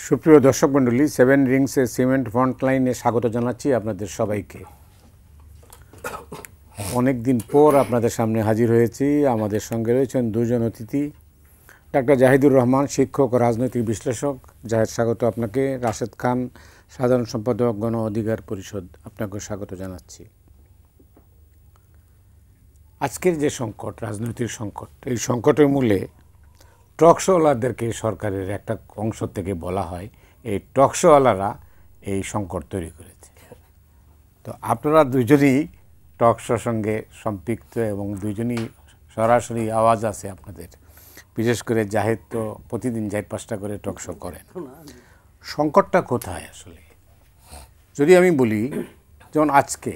সুপ্রিয় দর্শক মণ্ডলী, সেভেন রিংসের সিমেন্ট ফ্রন্টলাইনে স্বাগত জানাচ্ছি আপনাদের সবাইকে। অনেক দিন পর আপনাদের সামনে হাজির হয়েছি। আমাদের সঙ্গে রয়েছেন দুজন অতিথি, ডাক্তার জাহিদুর রহমান, শিক্ষক ও রাজনৈতিক বিশ্লেষক। জাহেদ, স্বাগত আপনাকে। রাশেদ খান, সাধারণ সম্পাদক, গণ অধিকার পরিষদ, আপনাকে স্বাগত জানাচ্ছি। আজকের যে সংকট, রাজনৈতিক সংকট, এই সংকটের মূলে টকশোওয়ালাদেরকে সরকারের একটা অংশ থেকে বলা হয় এই টকশোওয়ালারা এই সংকট তৈরি করেছে। তো আপনারা দুজনই টকশোর সঙ্গে সম্পৃক্ত এবং দুজনই সরাসরি আওয়াজ আছে আপনাদের। বিশেষ করে জাহেদ তো প্রতিদিন 4-5টা করে টকশো করেন। সংকটটা কোথায় আসলে? যদি আমি বলি, যেমন আজকে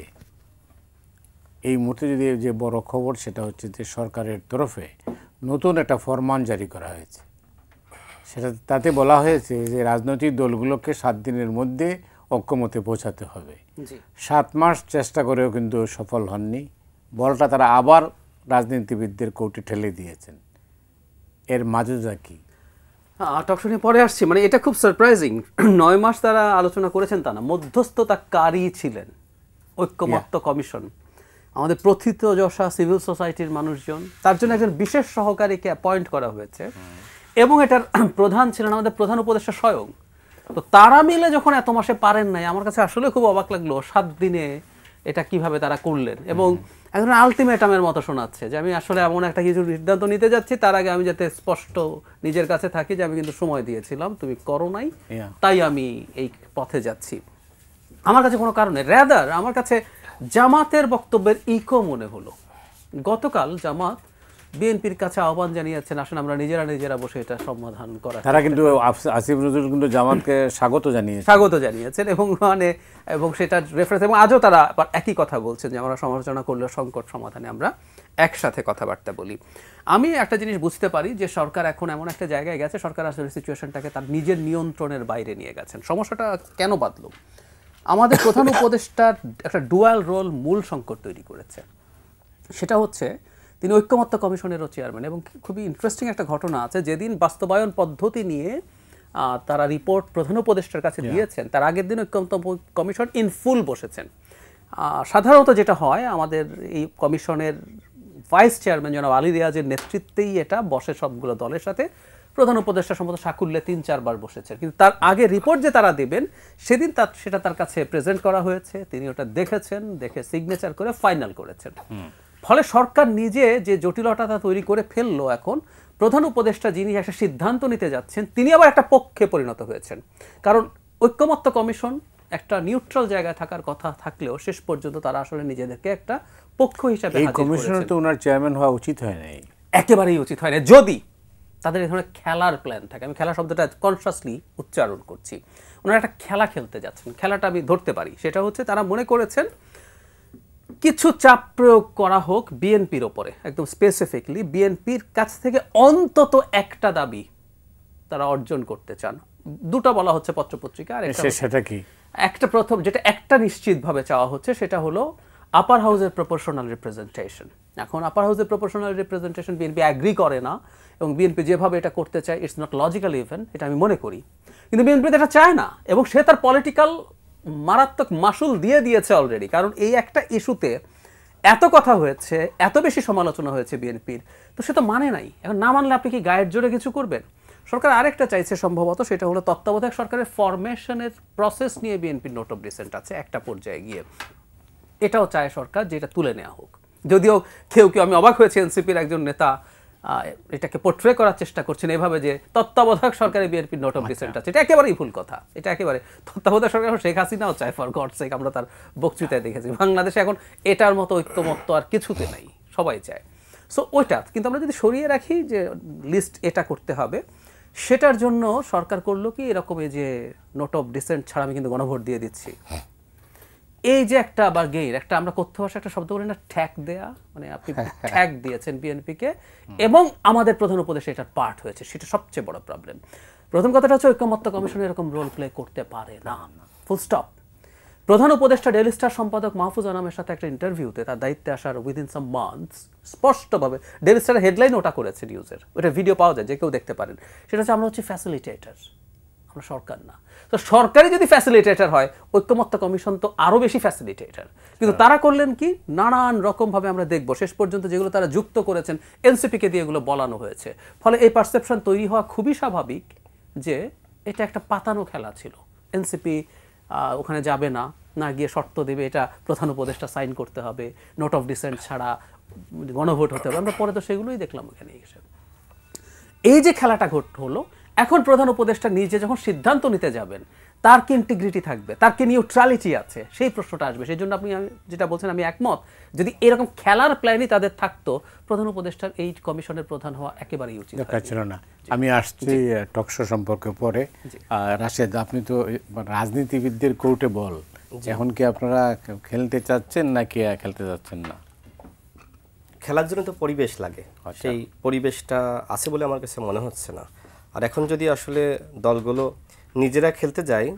এই মুহূর্তে যদি যে বড় খবর, সেটা হচ্ছে যে সরকারের তরফে নতুন একটা ফরমান জারি করা হয়েছে। তাতে বলা হয়েছে যে রাজনৈতিক দলগুলোকে 7 দিনের মধ্যে ঐক্যমতে পৌঁছাতে হবে। 7 মাস চেষ্টা করেও কিন্তু সফল হননি। বলটা তারা আবার রাজনীতিবিদদের কোর্টে ঠেলে দিয়েছেন। এর মাজুজা কি? টকশো নিয়ে পরে আসছি। মানে এটা খুব সারপ্রাইজিং। 9 মাস তারা আলোচনা করেছেন তা না, মধ্যস্থতাকারী ছিলেন ঐক্যমত্য কমিশন, আমাদের প্রথিতযশা সিভিল সোসাইটির মানুষজন। তার জন্য একজন বিশেষ সহকারীকে অ্যাপয়েন্ট করা হয়েছে এবং এটার প্রধান ছিলেন আমাদের প্রধান উপদেষ্টা স্বয়ং। তো তারা মিলে যখন এত মাসে পারেন নাই, আমার কাছে আসলে খুব অবাক লাগলো 7 দিনে এটা কিভাবে তারা করলেন। এবং এখন আলটিমেটামের মতো শোনাচ্ছে যে আমি আসলে এমন একটা কিছু সিদ্ধান্ত নিতে যাচ্ছি, তার আগে আমি যাতে স্পষ্ট নিজের কাছে থাকি যে আমি কিন্তু সময় দিয়েছিলাম, তুমি করো নাই, তাই আমি এই পথে যাচ্ছি। আমার কাছে কোনো কারণে রেদার আমার কাছে জামাতের বক্তব্যের ইকো মনে হলো। গতকাল জামাত বিএনপির কাছে আহ্বান জানিয়েছেন, আসলে আমরা নিজেরা বসে এটা সমাধান করা। তারা কিন্তু আসিফ নজরুল কিন্তু জামাতকে স্বাগত জানিয়েছেন এবং সেটা রেফারেন্স, এবং আজও তারা একই কথা বলছেন যে আমরা সমালোচনা করলে সংকট সমাধানে আমরা একসাথে কথাবার্তা বলি। আমি একটা জিনিস বুঝতে পারি যে সরকার এখন এমন একটা জায়গায় গেছে, সরকার আসলে সিচুয়েশনটাকে তার নিজের নিয়ন্ত্রণের বাইরে নিয়ে গেছেন। সমস্যাটা কেন বাঁধল? আমাদের প্রধান উপদেষ্টার একটা ডুয়াল রোল মূল সংকট তৈরি করেছে। সেটা হচ্ছে তিনি ঐক্যমত্য কমিশনেরও চেয়ারম্যান, এবং খুবই ইন্টারেস্টিং একটা ঘটনা আছে। যেদিন বাস্তবায়ন পদ্ধতি নিয়ে তারা রিপোর্ট প্রধান উপদেষ্টার কাছে দিয়েছেন, তার আগের দিন ঐক্যমত্য কমিশন ইন ফুল বসেছেন। সাধারণত যেটা হয়, আমাদের এই কমিশনের ভাইস চেয়ারম্যান জনাব আলী রিয়াজের নেতৃত্বেই এটা বসে সবগুলো দলের সাথে। প্রধান উপদেষ্টা সম্ভবত সাকুল্যে 3-4 বার বসেছেন, কিন্তু তার আগে রিপোর্ট যে তারা দেবেন সেদিন সেটা তার কাছে প্রেজেন্ট করা হয়েছে। তিনি ওটা দেখেছেন, দেখে সিগনেচার করে ফাইনাল করেছেন। ফলে সরকার নিজে যে জটিলতা তৈরি করে ফেললো, এখন প্রধান উপদেষ্টা যিনি একটা সিদ্ধান্ত নিতে যাচ্ছেন, তিনি আবার একটা পক্ষে পরিণত হয়েছেন। কারণ ঐক্যমত্য কমিশন একটা নিউট্রাল জায়গায় থাকার কথা থাকলেও শেষ পর্যন্ত তারা আসলে নিজেদেরকে একটা পক্ষ হিসাবে হাজির করেছেন। কমিশনের তো ওনার চেয়ারম্যান হওয়া উচিত হয় নাই, একেবারেই উচিত হয় না। যদি তাদের এই ধরনের খেলার প্ল্যান থাকে, আমি খেলা শব্দটা কনসাসলি উচ্চারণ করছি, ওনারা একটা খেলা খেলতে যাচ্ছেন। খেলাটা আমি ধরতে পারি, সেটা হচ্ছে তারা মনে করেছেন কিছু চাপ প্রয়োগ করা হোক বিএনপির ওপরে, একদম স্পেসিফিকলি বিএনপির কাছ থেকে অন্তত একটা দাবি তারা অর্জন করতে চান। 2টা বলা হচ্ছে পত্রপত্রিকা, আর সেটা কি? একটা প্রথম যেটা একটা নিশ্চিতভাবে চাওয়া হচ্ছে সেটা হলো আপার হাউসের প্রপোর্শনাল রিপ্রেজেন্টেশন। এখন আপার হাউসের প্রপোর্শনাল রিপ্রেজেন্টেশন বিএনপি অ্যাগ্রি করে না, এবং বিএনপি যেভাবে এটা করতে চায় ইটস নট লজিক্যাল ইভেন, এটা আমি মনে করি। কিন্তু বিএনপি এটা চায় না, এবং সে তার পলিটিক্যাল মারাত্মক মাসুল দিয়ে দিয়েছে অলরেডি। কারণ এই একটা ইস্যুতে এত কথা হয়েছে, এত বেশি সমালোচনা হয়েছে বিএনপির, তো সে তো মানে নাই। এখন না মানলে আপনি কি গায়ের জোরে কিছু করবেন? সরকার আরেকটা চাইছে সম্ভবত, সেটা হলো তত্ত্বাবধায়ক সরকারের ফরমেশনের প্রসেস নিয়ে বিএনপির নোট অফ ডিসেন্ট আছে একটা পর্যায়ে গিয়ে। এটাও চায় সরকার যে এটা তুলে নেওয়া হোক। যদিও কেউ আমি অবাক হয়েছে, এনসিপির একজন নেতা এটাকে পোর্ট্রে করার চেষ্টা করছেন এভাবে যে তত্ত্বাবধায়ক সরকারের বিএনপির নোট অফ ডিসেন্ট আছে। এটা একেবারেই ভুল কথা। এটা একেবারে তত্ত্বাবধায়ক সরকার শেখ হাসিনাও চায়, ফর গডস সেক, আমরা তার বক্তৃতায় দেখেছি। বাংলাদেশে এখন এটার মতো ঐক্যমত্য আর কিছুতে নাই, সবাই চায়। সো ওইটা কিন্তু আমরা যদি সরিয়ে রাখি যে লিস্ট এটা করতে হবে, সেটার জন্য সরকার করলো কি এরকম, এই যে নোট অফ ডিসেন্ট ছাড়া আমি কিন্তু গণভোট দিয়ে দিচ্ছি, এই যে একটা আবার গেইর একটা, আমরা কথ্য ভাষা একটা শব্দ বলি না, ঠ্যাক দেয়া, মানে আপনি ঠ্যাক দিয়েছেন বিএনপিকে, এবং আমাদের প্রধান উপদেষ্টা এটার পার্ট হয়েছে। সেটা সবচেয়ে বড় প্রবলেম। প্রথম কথাটা হচ্ছে ঐক্যমত্য কমিশন এরকম রোল প্লে করতে পারে না, ফুল স্টপ। প্রধান উপদেষ্টা ডেইলি স্টার সম্পাদক মাহফুজ আনামের সাথে একটা ইন্টারভিউতে তার দায়িত্বে আসার উইদিন সাম মান্থস স্পষ্টভাবে ডেইলি স্টারের হেডলাইন ওটা করেছে, নিউজের ওটা ভিডিও পাওয়া যায়, যে কেউ দেখতে পারেন। সেটা হচ্ছে আমরা হচ্ছে ফ্যাসিলিটেটর, আমরা সরকার না। তো সরকারই যদি ফ্যাসিলিটেটর হয়, ঐক্যমত্য কমিশন তো আরো বেশি ফ্যাসিলিটেটর। কিন্তু তারা করলেন কি, নানান রকম ভাবে আমরা দেখব শেষ পর্যন্ত যেগুলো তারা যুক্ত করেছেন এনসিপিকে দিয়ে এগুলো বলানো হয়েছে। ফলে এই পারসেপশন তৈরি হওয়া খুবই স্বাভাবিক যে এটা একটা পাতানো খেলা ছিল। এনসিপি ওখানে যাবে না, না গিয়ে শর্ত দেবে এটা প্রধান উপদেষ্টা সাইন করতে হবে, নোট অফ ডিসেন্ট ছাড়া গণভোট হতে হবে। আমরা পরে তো সেগুলোই দেখলাম ওখানে এসে। এই যে খেলাটা হলো, এখন প্রধান উপদেষ্টা নিজে যখন সিদ্ধান্ত নিতে যাবেন, তার কি ইন্টিগ্রিটি থাকবে, তার কি নিউট্রালিটি আছে, সেই প্রশ্নটা আসবে। সেই জন্য আপনি যেটা বলছেন আমি একমত, যদি এরকম খেলার প্ল্যানই তাদের থাকতো, প্রধান উপদেষ্টার এই কমিশনের প্রধান হওয়া একেবারেই উচিত ছিল না। আমি আসছি টকশো সম্পর্কে পরে। রাশেদ, আপনি তো রাজনীতিবিদদের কোর্টে বল, এখন কি আপনারা খেলতে চাচ্ছেন নাকি খেলতে যাচ্ছেন না? খেলার জন্য তো পরিবেশ লাগে, সেই পরিবেশটা আছে বলে আমার কাছে মনে হচ্ছে না। আর এখন যদি আসলে দলগুলো নিজেরা খেলতে যায়,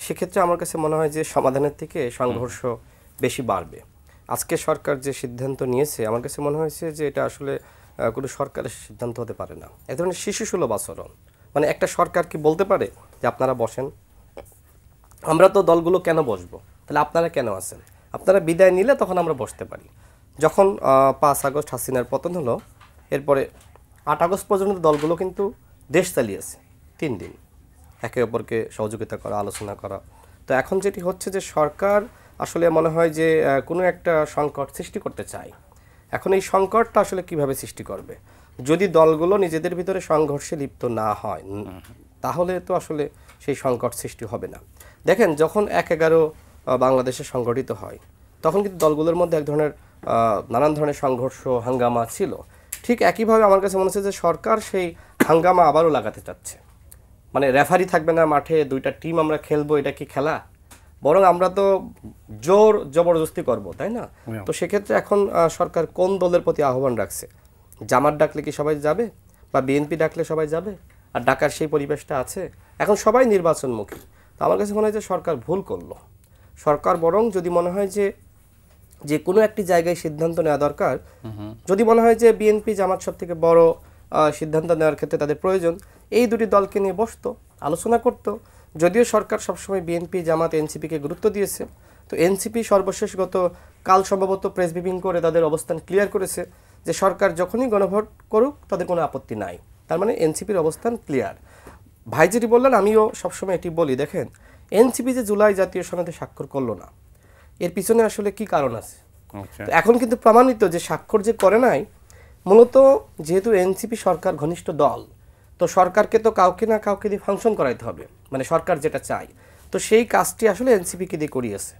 সেক্ষেত্রে আমার কাছে মনে হয় যে সমাধানের থেকে সংঘর্ষ বেশি বাড়বে। আজকে সরকার যে সিদ্ধান্ত নিয়েছে, আমার কাছে মনে হয়েছে যে এটা আসলে কোনো সরকারের সিদ্ধান্ত হতে পারে না। এক ধরনের শিশুসুলভ আচরণ। মানে একটা সরকার কি বলতে পারে যে আপনারা বসেন, আমরা তো দলগুলো কেন বসবো, তাহলে আপনারা কেন আছেন, আপনারা বিদায় নিলে তখন আমরা বসতে পারি। যখন 5 আগস্ট হাসিনার পতন হলো, এরপরে 8 আগস্ট পর্যন্ত দলগুলো কিন্তু দেশ চালিয়েছে 3 দিন, একে অপরকে সহযোগিতা করা, আলোচনা করা। তো এখন যেটি হচ্ছে যে সরকার আসলে মনে হয় যে কোনো একটা সংকট সৃষ্টি করতে চায়। এখন এই সংকটটা আসলে কিভাবে সৃষ্টি করবে, যদি দলগুলো নিজেদের ভিতরে সংঘর্ষে লিপ্ত না হয়, তাহলে তো আসলে সেই সংকট সৃষ্টি হবে না। দেখেন, যখন 1/11 বাংলাদেশে সংগঠিত হয়, তখন কিন্তু দলগুলোর মধ্যে এক ধরনের নানান ধরনের সংঘর্ষ, হাঙ্গামা ছিল। ঠিক একইভাবে আমার কাছে মনে হচ্ছে যে সরকার সেই হাঙ্গামা আবারও লাগাতে চাচ্ছে। মানে রেফারি থাকবে না মাঠে, 2টা টিম আমরা খেলবো, এটা কি খেলা? বরং আমরা তো জোর জবরদস্তি করব, তাই না? তো সেক্ষেত্রে এখন সরকার কোন দলের প্রতি আহ্বান রাখছে? জামাত ডাকলে কি সবাই যাবে, বা বিএনপি ডাকলে সবাই যাবে? আর ডাকার সেই পরিবেশটা আছে? এখন সবাই নির্বাচনমুখী। তো আমার কাছে মনে হয় যে সরকার ভুল করলো। সরকার বরং যদি মনে হয় যে কোনো একটি জায়গায় সিদ্ধান্ত নেওয়া দরকার, যদি মনে হয় যে বিএনপি জামাত সব থেকে বড় সিদ্ধান্ত নেওয়ার ক্ষেত্রে তাদের প্রয়োজন, এই দুটি দলকে নিয়ে বসতো, আলোচনা করতো। যদিও সরকার সবসময় বিএনপি, জামাত, এনসিপিকে গুরুত্ব দিয়েছে, তো এনসিপি সর্বশেষ কাল সম্ভবত প্রেস ব্রিফিং করে তাদের অবস্থান ক্লিয়ার করেছে যে সরকার যখনই গণভোট করুক তাদের কোনো আপত্তি নাই। তার মানে এনসিপির অবস্থান ক্লিয়ার। ভাই যেটি বললেন, আমিও সবসময় এটি বলি, দেখেন এনসিপি যে জুলাই জাতীয় সনদে স্বাক্ষর করলো না, এর পিছনে আসলে কি কারণ আছে? তো এখন কিন্তু প্রমাণিত যে স্বাক্ষর যে করে নাই, মূলত যেহেতু এনসিপি সরকার ঘনিষ্ঠ দল, তো সরকারকে তো কাউকে না কাউকে দিয়ে ফাংশন করাইতে হবে, মানে সরকার যেটা চায়। তো সেই কাজটি আসলে এনসিপিকে দিয়ে করিয়েছে।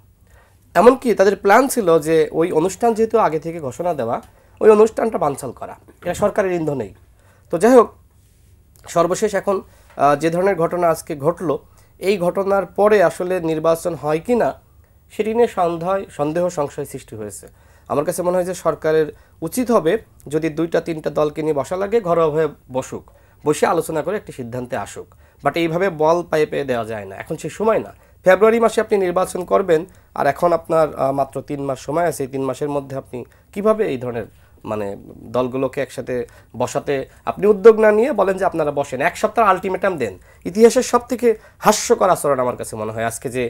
এমনকি তাদের প্ল্যান ছিল যে ওই অনুষ্ঠান যেহেতু আগে থেকে ঘোষণা দেওয়া, ওই অনুষ্ঠানটা বানচাল করা, এটা সরকারের ইন্ধনেই। তো যাই হোক, সর্বশেষ এখন যে ধরনের ঘটনা আজকে ঘটলো, এই ঘটনার পরে আসলে নির্বাচন হয় কি না সেটি নিয়ে সন্দেহ, সংশয় সৃষ্টি হয়েছে। আমার কাছে মনে হয় যে সরকারের উচিত হবে, যদি 2-3টা দলকে নিয়ে বসা লাগে, ঘরোয়াভাবে বসুক, বসে আলোচনা করে একটি সিদ্ধান্তে আসুক। বাট এইভাবে বল পাইপে দেওয়া যায় না, এখন সেই সময় না। ফেব্রুয়ারি মাসে আপনি নির্বাচন করবেন, আর এখন আপনার মাত্র 3 মাস সময় আছে। এই 3 মাসের মধ্যে আপনি কিভাবে এই ধরনের মানে দলগুলোকে একসাথে বসাতে আপনি উদ্যোগ না নিয়ে বলেন যে আপনারা বসেন, 1 সপ্তাহ আলটিমেটাম দেন? ইতিহাসের সব থেকে হাস্যকর আচরণ আমার কাছে মনে হয় আজকে যে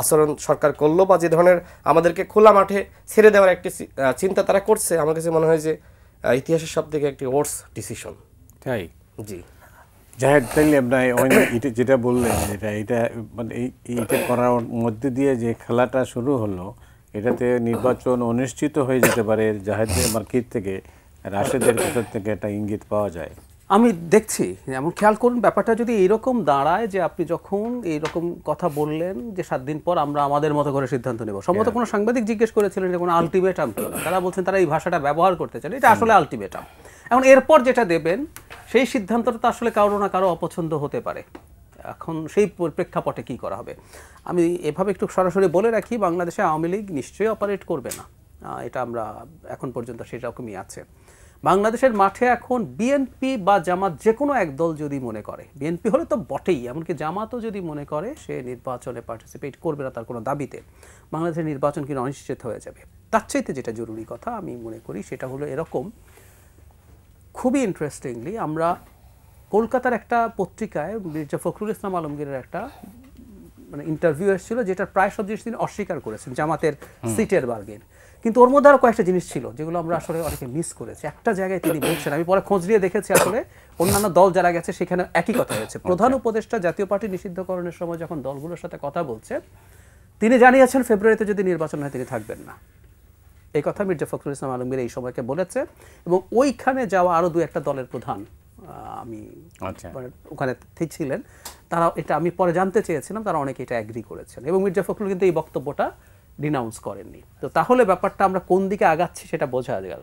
আচরণ সরকার করলো, বা যে ধরনের আমাদেরকে খোলা মাঠে ছেড়ে দেওয়ার একটি চিন্তা তারা করছে, আমার কাছে মনে হয় যে ইতিহাসের সব থেকে একটি ওয়ার্স ডিসিশন। তাই? জি জাহেদ, তাইলে আপনার এটা যেটা বললেন, এটা মানে এইটা করার মধ্যে দিয়ে যে খেলাটা শুরু হলো, এটাতে নির্বাচন অনিশ্চিত হয়ে যেতে পারে। জাহেদের মার্কিট থেকে, রাশেদের কথা থেকে একটা ইঙ্গিত পাওয়া যায়। আমি দেখছি, এমন খেয়াল করুন, ব্যাপারটা যদি এইরকম দাঁড়ায় যে আপনি যখন এইরকম কথা বললেন যে 7 দিন পর আমরা আমাদের মতো করে সিদ্ধান্ত নেব, সম্ভবত কোনো সাংবাদিক জিজ্ঞেস করেছিলেন যে কোনো আলটিমেটাম কি, তারা বলছেন তারা এই ভাষাটা ব্যবহার করতে চান, এটা আসলে আলটিমেটাম। এখন এরপর যেটা দেবেন সেই সিদ্ধান্তটা তো আসলে কারো না কারো অপছন্দ হতে পারে। এখন সেই প্রেক্ষাপটে কি করা হবে, আমি এভাবে একটু সরাসরি বলে রাখি, বাংলাদেশে আওয়ামী লীগ নিশ্চয়ই অপারেট করবে না, এটা আমরা এখন পর্যন্ত সেরকমই আছে। বাংলাদেশের মাঠে এখন বিএনপি বা জামাত যে কোনো এক দল যদি মনে করে, বিএনপি হলে তো বটেই, এমনকি জামাতও যদি মনে করে সে নির্বাচনে পার্টিসিপেট করবে না তার কোনো দাবিতে, বাংলাদেশের নির্বাচন কিন্তু অনিশ্চিত হয়ে যাবে। তার চাইতে যেটা জরুরি কথা আমি মনে করি সেটা হলো এরকম, খুবই ইন্টারেস্টিংলি আমরা কলকাতার একটা পত্রিকায় মির্জা ফখরুল ইসলাম আলমগীরের একটা মানে ইন্টারভিউ এসেছিল, যেটা প্রায় সব জিনিস তিনি অস্বীকার করেছেন, জামাতের সিটের বার্গেন। কিন্তু ওর মধ্যে আরো কয়েকটা জিনিস ছিল যেগুলো আমরা আসলে অনেকে মিস করেছি। একটা জায়গায় তিনি বলছেন, আমি পরে খোঁজ নিয়ে দেখেছি, আসলে অন্যান্য দল যারা গেছে সেখানে একই কথা হয়েছে। প্রধান উপদেষ্টা জাতীয় পার্টি নিষিদ্ধকরণের সময় যখন দলগুলোর সাথে কথা বলছে, তিনি জানিয়েছেন ফেব্রুয়ারিতে যদি নির্বাচন হয় তিনি থাকবেন না। এই কথা মির্জা ফখরুল ইসলাম আলমগীর এই সময়কে বলেছে। এবং ওইখানে যাওয়া আরো দু একটা দলের প্রধান, আমি ওখানে ছিলেন, তারা এটা আমি পরে জানতে চেয়েছিলাম, তারা অনেকে এটা অ্যাগ্রি করেছেন। এবং মির্জা ফখরুল কিন্তু এই বক্তব্যটা ডিনাউন্স করেননি। তো তাহলে ব্যাপারটা আমরা কোন দিকে আগাচ্ছি সেটা বোঝা গেল।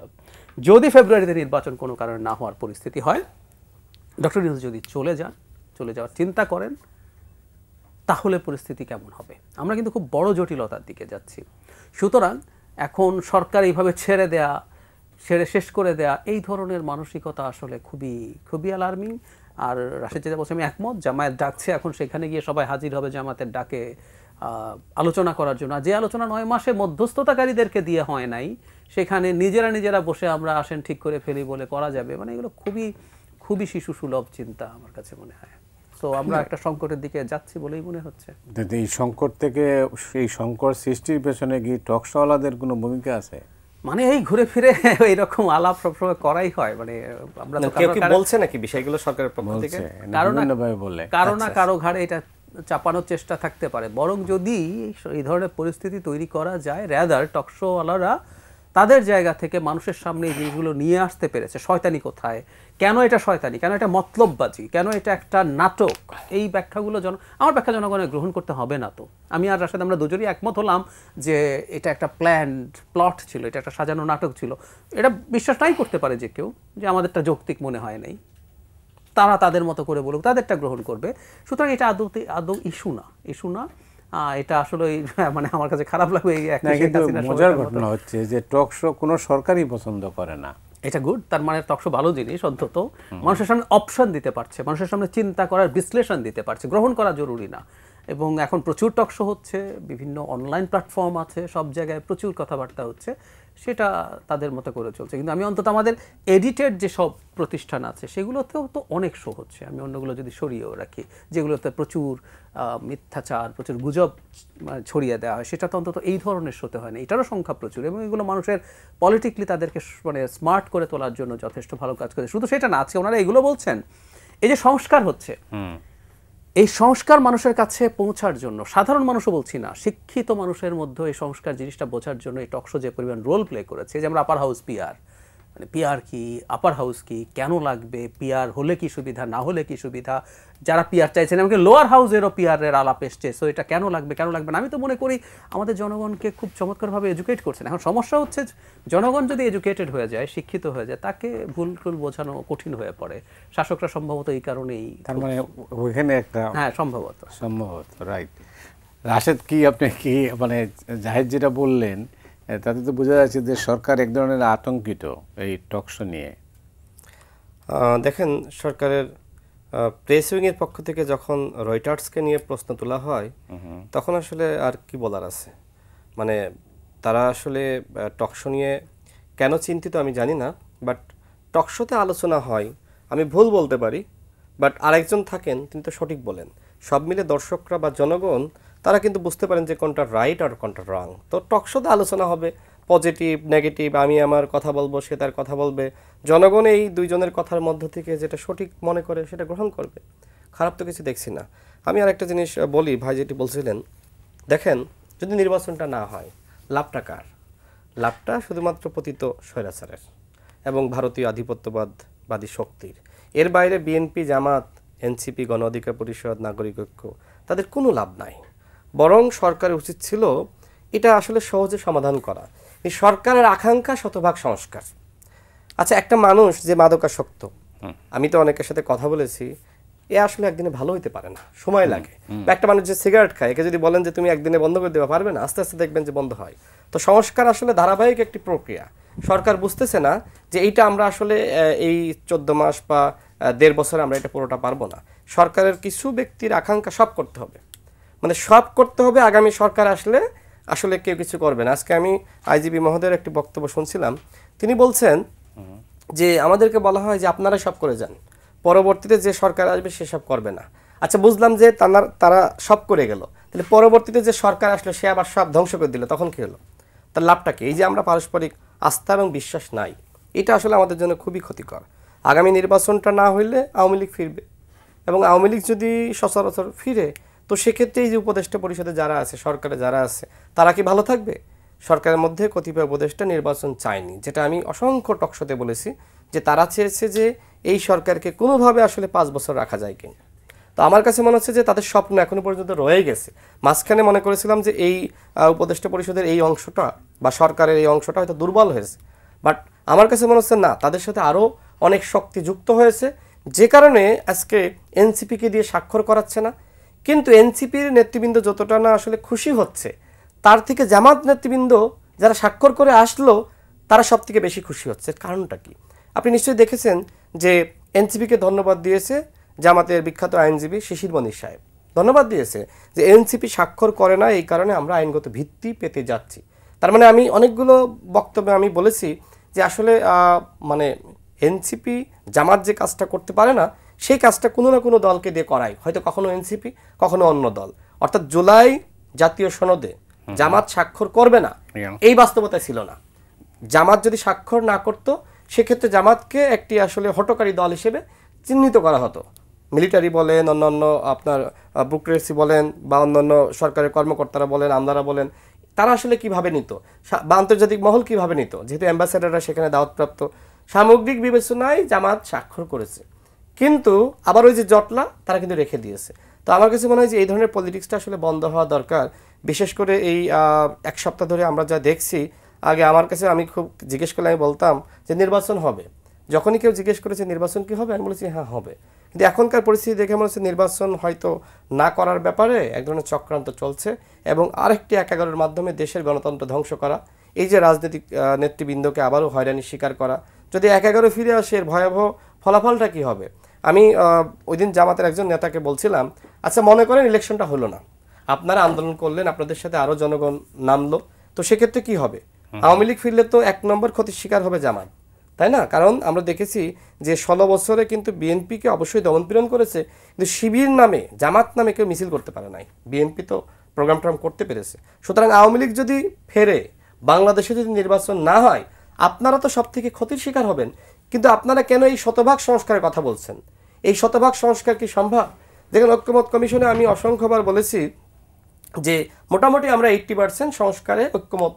যদি ফেব্রুয়ারিতে নির্বাচন কোনো কারণে না হওয়ার পরিস্থিতি হয়, ডক্টর ইউনূস যদি চলে যাওয়ার চিন্তা করেন, তাহলে পরিস্থিতি কেমন হবে? আমরা কিন্তু খুব বড় জটিলতার দিকে যাচ্ছি। সুতরাং এখন সরকার এইভাবে ছেড়ে শেষ করে দেয়া, এই ধরনের মানসিকতা আসলে খুবই খুবই অ্যালার্মিং। আর রাশেদ যেটা বলছে আমি একমত, জামায়াত ডাকছে, এখন সেখানে গিয়ে সবাই হাজির হবে জামাতের ডাকে আলোচনা করার জন্য। যে আলোচনা 9 মাসে মধ্যস্থতাকারীদেরকে দিয়ে হয় নাই, সেখানে নিজেরা বসে আমরা আসেন ঠিক করে ফেলি বলে করা যাবে, মানে এগুলো খুবই খুবই শিশু সুলভ চিন্তা আমার কাছে মনে হয়। তো আমরা একটা সংকটের দিকে যাচ্ছি বলেই মনে হচ্ছে। এই সংকট থেকে, এই সংকট সৃষ্টির পেছনে কি টকশোওয়ালাদের কোনো ভূমিকা আছে? মানে এই ঘুরে ফিরে এইরকম আলাপ সবসময় করাই হয়, মানে আমরা তো কেউ কি বলছে নাকি বিষয়গুলো সরকারের পক্ষ থেকে? কারো না কারো ঘাড়ে এটা চাপানোর চেষ্টা থাকতে পারে। বরং যদি এই ধরনের পরিস্থিতি তৈরি করা যায়, রাদার টকশোওয়ালারা তাদের জায়গা থেকে মানুষের সামনে এই জিনিসগুলো নিয়ে আসতে পেরেছে। শয়তানি কোথায়, কেন এটা শয়তানি, কেন এটা মতলববাজি, কেন এটা একটা নাটক, এই ব্যাখ্যাগুলো আমার ব্যাখ্যা জনগণের গ্রহণ করতে হবে না। তো আমি আর রাশেদ আমরা দুজনই একমত হলাম যে এটা একটা প্লট ছিল, এটা একটা সাজানো নাটক ছিল। এটা বিশ্বাস নাই করতে পারে যে কেউ, যে আমাদেরটা যৌক্তিক মনে হয় নাই, তারা তাদের মতো করে বলুক, তাদেরটা গ্রহণ করবে। সুতরাং এটা আদৌ ইস্যু না। এটা আসলে মানে আমার কাছে খারাপ লাগবে। এই মজার ঘটনা হচ্ছে যে টকশো কোনো সরকারই পছন্দ করে না। এটা গুড, তার মানে টকশো ভালো জিনিস, অন্তত মানুষের সামনে অপশন দিতে পারছে, মানুষের সামনে চিন্তা করার বিশ্লেষণ দিতে পারছে, গ্রহণ করা জরুরি না। এবং এখন প্রচুর টকশো হচ্ছে, বিভিন্ন অনলাইন প্ল্যাটফর্ম আছে, সব জায়গায় প্রচুর কথাবার্তা হচ্ছে, সেটা তাদের মতো করে চলছে। কিন্তু আমি অন্তত আমাদের এডিটেড যেসব প্রতিষ্ঠান আছে সেগুলোতেও তো অনেক শো হচ্ছে, আমি অন্যগুলো যদি সরিয়েও রাখি, যেগুলোতে প্রচুর মিথ্যাচার, প্রচুর গুজব ছড়িয়ে দেওয়া হয়, সেটা তো অন্তত এই ধরনের শোতে হয় না। এটারও সংখ্যা প্রচুর, এবং এগুলো মানুষের পলিটিক্যালি তাদেরকে মানে স্মার্ট করে তোলার জন্য যথেষ্ট ভালো কাজ করে। শুধু সেটা না, আজকে ওনারা এগুলো বলছেন, এই যে সংস্কার হচ্ছে, এই সংস্কার মানুষের কাছে পৌঁছার জন্য, সাধারণ মানুষও বলছি না, শিক্ষিত মানুষের মধ্যে এই সংস্কার জিনিসটা বোঝার জন্য এই টকশো যে পরিমাণ রোল প্লে করেছে, যে আমরা আপার হাউস পিআর, মানে পিআর কি, আপার হাউস কি, কেন লাগবে, পিআর হলে কি সুবিধা, না হলে কি সুবিধা, যারা পিআর চাইছেন, এমনকি লোয়ার হাউসেরও পিআরের আলাপ এসছে। সো এটা কেন লাগবে না, আমি তো মনে করি আমাদের জনগণকে খুব চমৎকারভাবে এডুকেট করছেন। এখন সমস্যা হচ্ছে জনগণ যদি এডুকেটেড হয়ে যায়, শিক্ষিত হয়ে যায়, তাকে ভুল বোঝানো কঠিন হয়ে পড়ে। শাসকরা সম্ভবত এই কারণেই, তার মানে ওইখানে একটা, হ্যাঁ সম্ভবত রাইট। রাশেদ, আপনি কি মানে জাহেদ যেটা বললেন তাতে তো বোঝা যাচ্ছে যে সরকার এক ধরনের আতঙ্কিত এই টকশো নিয়ে। দেখেন, সরকারের প্রেস উইংয়ের পক্ষ থেকে যখন রয়টার্সকে নিয়ে প্রশ্ন তোলা হয়, তখন আসলে আর কি বলার আছে। মানে তারা আসলে টকশো নিয়ে কেন চিন্তিত আমি জানি না, বাট টকশোতে আলোচনা হয়, আমি ভুল বলতে পারি, বাট আরেকজন থাকেন তিনি তো সঠিক বলেন। সব মিলে দর্শকরা বা জনগণ তারা কিন্তু বুঝতে পারেন যে কোনটা রাইট আর কোনটা রং। তো টকশোতে আলোচনা হবে, পজিটিভ নেগেটিভ, আমি আমার কথা বলবো, সে তার কথা বলবে, জনগণ এই দুইজনের কথার মধ্য থেকে যেটা সঠিক মনে করে সেটা গ্রহণ করবে। খারাপ তো কিছু দেখছি না। আমি আর একটা জিনিস বলি, ভাই যেটি বলছিলেন, দেখেন যদি নির্বাচনটা না হয়, লাভটা কার? লাভটা শুধুমাত্র পতিত স্বৈরাচারের এবং ভারতীয় আধিপত্যবাদী শক্তির। এর বাইরে বিএনপি, জামাত, এনসিপি, গণ অধিকার পরিষদ, নাগরিক ঐক্য, তাদের কোনো লাভ নাই। বরং সরকারের উচিত ছিল এটা আসলে সহজে সমাধান করা। এই সরকারের আকাঙ্ক্ষা শতভাগ সংস্কার। আচ্ছা, একটা মানুষ যে মাদকাসক্ত, আমি তো অনেকের সাথে কথা বলেছি, এ আসলে একদিনে ভালো হইতে পারে না, সময় লাগে। বা একটা মানুষ যে সিগারেট খায়, একে যদি বলেন যে তুমি একদিনে বন্ধ করে দেওয়া পারবে না, আস্তে আস্তে দেখবেন যে বন্ধ হয়। তো সংস্কার আসলে ধারাবাহিক একটি প্রক্রিয়া। সরকার বুঝতেছে না যে এইটা আমরা আসলে এই 14 মাস বা 1.5 বছরে আমরা এটা পুরোটা পারবো না। সরকারের কিছু ব্যক্তির আকাঙ্ক্ষা সব করতে হবে, মানে সব করতে হবে। আগামী সরকার আসলে কেউ কিছু করবে না। আজকে আমি আইজিপি মহোদয়ের একটি বক্তব্য শুনছিলাম, তিনি বলছেন যে আমাদেরকে বলা হয় যে আপনারা সব করে যান, পরবর্তীতে যে সরকার আসবে সেসব করবে না। আচ্ছা বুঝলাম যে তারা সব করে গেল, তাহলে পরবর্তীতে যে সরকার আসলো সে আবার সব ধ্বংস করে দিল, তখন কি হলো? তার লাভটা কি? এই যে আমরা পারস্পরিক আস্থা এবং বিশ্বাস নাই, এটা আসলে আমাদের জন্য খুবই ক্ষতিকর। আগামী নির্বাচনটা না হইলে আওয়ামী লীগ ফিরবে, এবং আওয়ামী লীগ যদি সচরাচর ফিরে, তো সেক্ষেত্রে এই যে উপদেষ্টা পরিষদে যারা আছে, সরকারে যারা আছে, তারা কি ভালো থাকবে? সরকারের মধ্যে কতিপয় উপদেষ্টা নির্বাচন চায়নি, যেটা আমি অসংখ্য টকশোতে বলেছি, যে তারা চেয়েছে যে এই সরকারকে কোনোভাবে আসলে 5 বছর রাখা যায় কিনা। তো আমার কাছে মনে হচ্ছে যে তাদের স্বপ্ন এখনো পর্যন্ত রয়ে গেছে। মাঝখানে মনে করেছিলাম যে এই উপদেষ্টা পরিষদের এই অংশটা বা সরকারের এই অংশটা হয়তো দুর্বল হয়েছে, বাট আমার কাছে মনে হচ্ছে না, তাদের সাথে আরও অনেক শক্তি যুক্ত হয়েছে, যে কারণে আজকে এনসিপিকে দিয়ে স্বাক্ষর করাচ্ছে না। কিন্তু এনসিপির নেতৃবৃন্দ যতটা না আসলে খুশি হচ্ছে, তার থেকে জামাত নেতৃবৃন্দ যারা স্বাক্ষর করে আসলো তারা সব থেকে বেশি খুশি হচ্ছে। কারণটা কি? আপনি নিশ্চয়ই দেখেছেন যে এনসিপিকে ধন্যবাদ দিয়েছে জামাতের বিখ্যাত আইনজীবী শিশির মনির সাহেব, ধন্যবাদ দিয়েছে যে এনসিপি স্বাক্ষর করে না, এই কারণে আমরা আইনগত ভিত্তি পেতে যাচ্ছি। তার মানে আমি অনেকগুলো বক্তব্যে আমি বলেছি যে আসলে মানে এনসিপি জামাত যে কাজটা করতে পারে না, সেই কাজটা কোনো না কোনো দলকে দিয়ে করায়, হয়তো কখনো এনসিপি, কখনো অন্য দল। অর্থাৎ জুলাই জাতীয় সনদে জামাত স্বাক্ষর করবে না, এই বাস্তবতা ছিল না। জামাত যদি স্বাক্ষর না করত, সেক্ষেত্রে জামাতকে একটি আসলে হটকারী দল হিসেবে চিহ্নিত করা হতো। মিলিটারি বলেন, অন্যান্য আপনার ব্যুরোক্রেসি বলেন, বা অন্যান্য সরকারের কর্মকর্তারা বলেন, আমলারা বলেন, তারা আসলে কিভাবে নিত, বা আন্তর্জাতিক মহল কিভাবে নিত, যেহেতু অ্যাম্বাসেডাররা সেখানে দাওয়াতপ্রাপ্ত। সামগ্রিক বিবেচনায় জামাত স্বাক্ষর করেছে, কিন্তু আবার ওই যে জটলা তারা কিন্তু রেখে দিয়েছে। তো আমার কাছে মনে হয় যে এই ধরনের পলিটিক্সটা আসলে বন্ধ হওয়া দরকার। বিশেষ করে এই 1 সপ্তাহ ধরে আমরা যা দেখছি, আগে আমার কাছে আমি খুব জিজ্ঞেস করলে আমি বলতাম যে নির্বাচন হবে, যখনই কেউ জিজ্ঞেস করেছে নির্বাচন কি হবে, আমি বলেছি হ্যাঁ হবে। কিন্তু এখনকার পরিস্থিতি দেখে মনে হচ্ছে নির্বাচন হয়তো না করার ব্যাপারে এক ধরনের চক্রান্ত চলছে, এবং আরেকটি 1/11-এর মাধ্যমে দেশের গণতন্ত্র ধ্বংস করা, এই যে রাজনৈতিক নেতৃবৃন্দকে আবারও হয়রানির শিকার করা, যদি 1/11 ফিরে আসে এর ভয়াবহ ফলাফলটা কি হবে? আমি ওই দিন জামাতের একজন নেতাকে বলছিলাম, আচ্ছা মনে করেন ইলেকশনটা হলো না, আপনারা আন্দোলন করলেন, আপনাদের সাথে আরও জনগণ নামলো, তো সেক্ষেত্রে কি হবে? আওয়ামী লীগ ফিরলে তো 1 নম্বর ক্ষতির শিকার হবে জামাত, তাই না? কারণ আমরা দেখেছি যে 16 বছরে কিন্তু বিএনপিকে অবশ্যই দমনপীড়ন করেছে, কিন্তু শিবির নামে, জামাত নামে কেউ মিছিল করতে পারে নাই। বিএনপি তো প্রোগ্রাম টোগ্রাম করতে পেরেছে। সুতরাং আওয়ামী লীগ যদি ফেরে, বাংলাদেশে যদি নির্বাচন না হয়, আপনারা তো সব থেকে ক্ষতির শিকার হবেন। কিন্তু আপনারা কেন এই শতভাগ সংস্কারের কথা বলছেন? এই শতভাগ সংস্কার কি সম্ভব? দেখুন, ঐক্যমত কমিশনে আমি অসংখ্যবার বলেছি যে মোটামুটি আমরা 80% সংস্কারে ঐক্যমত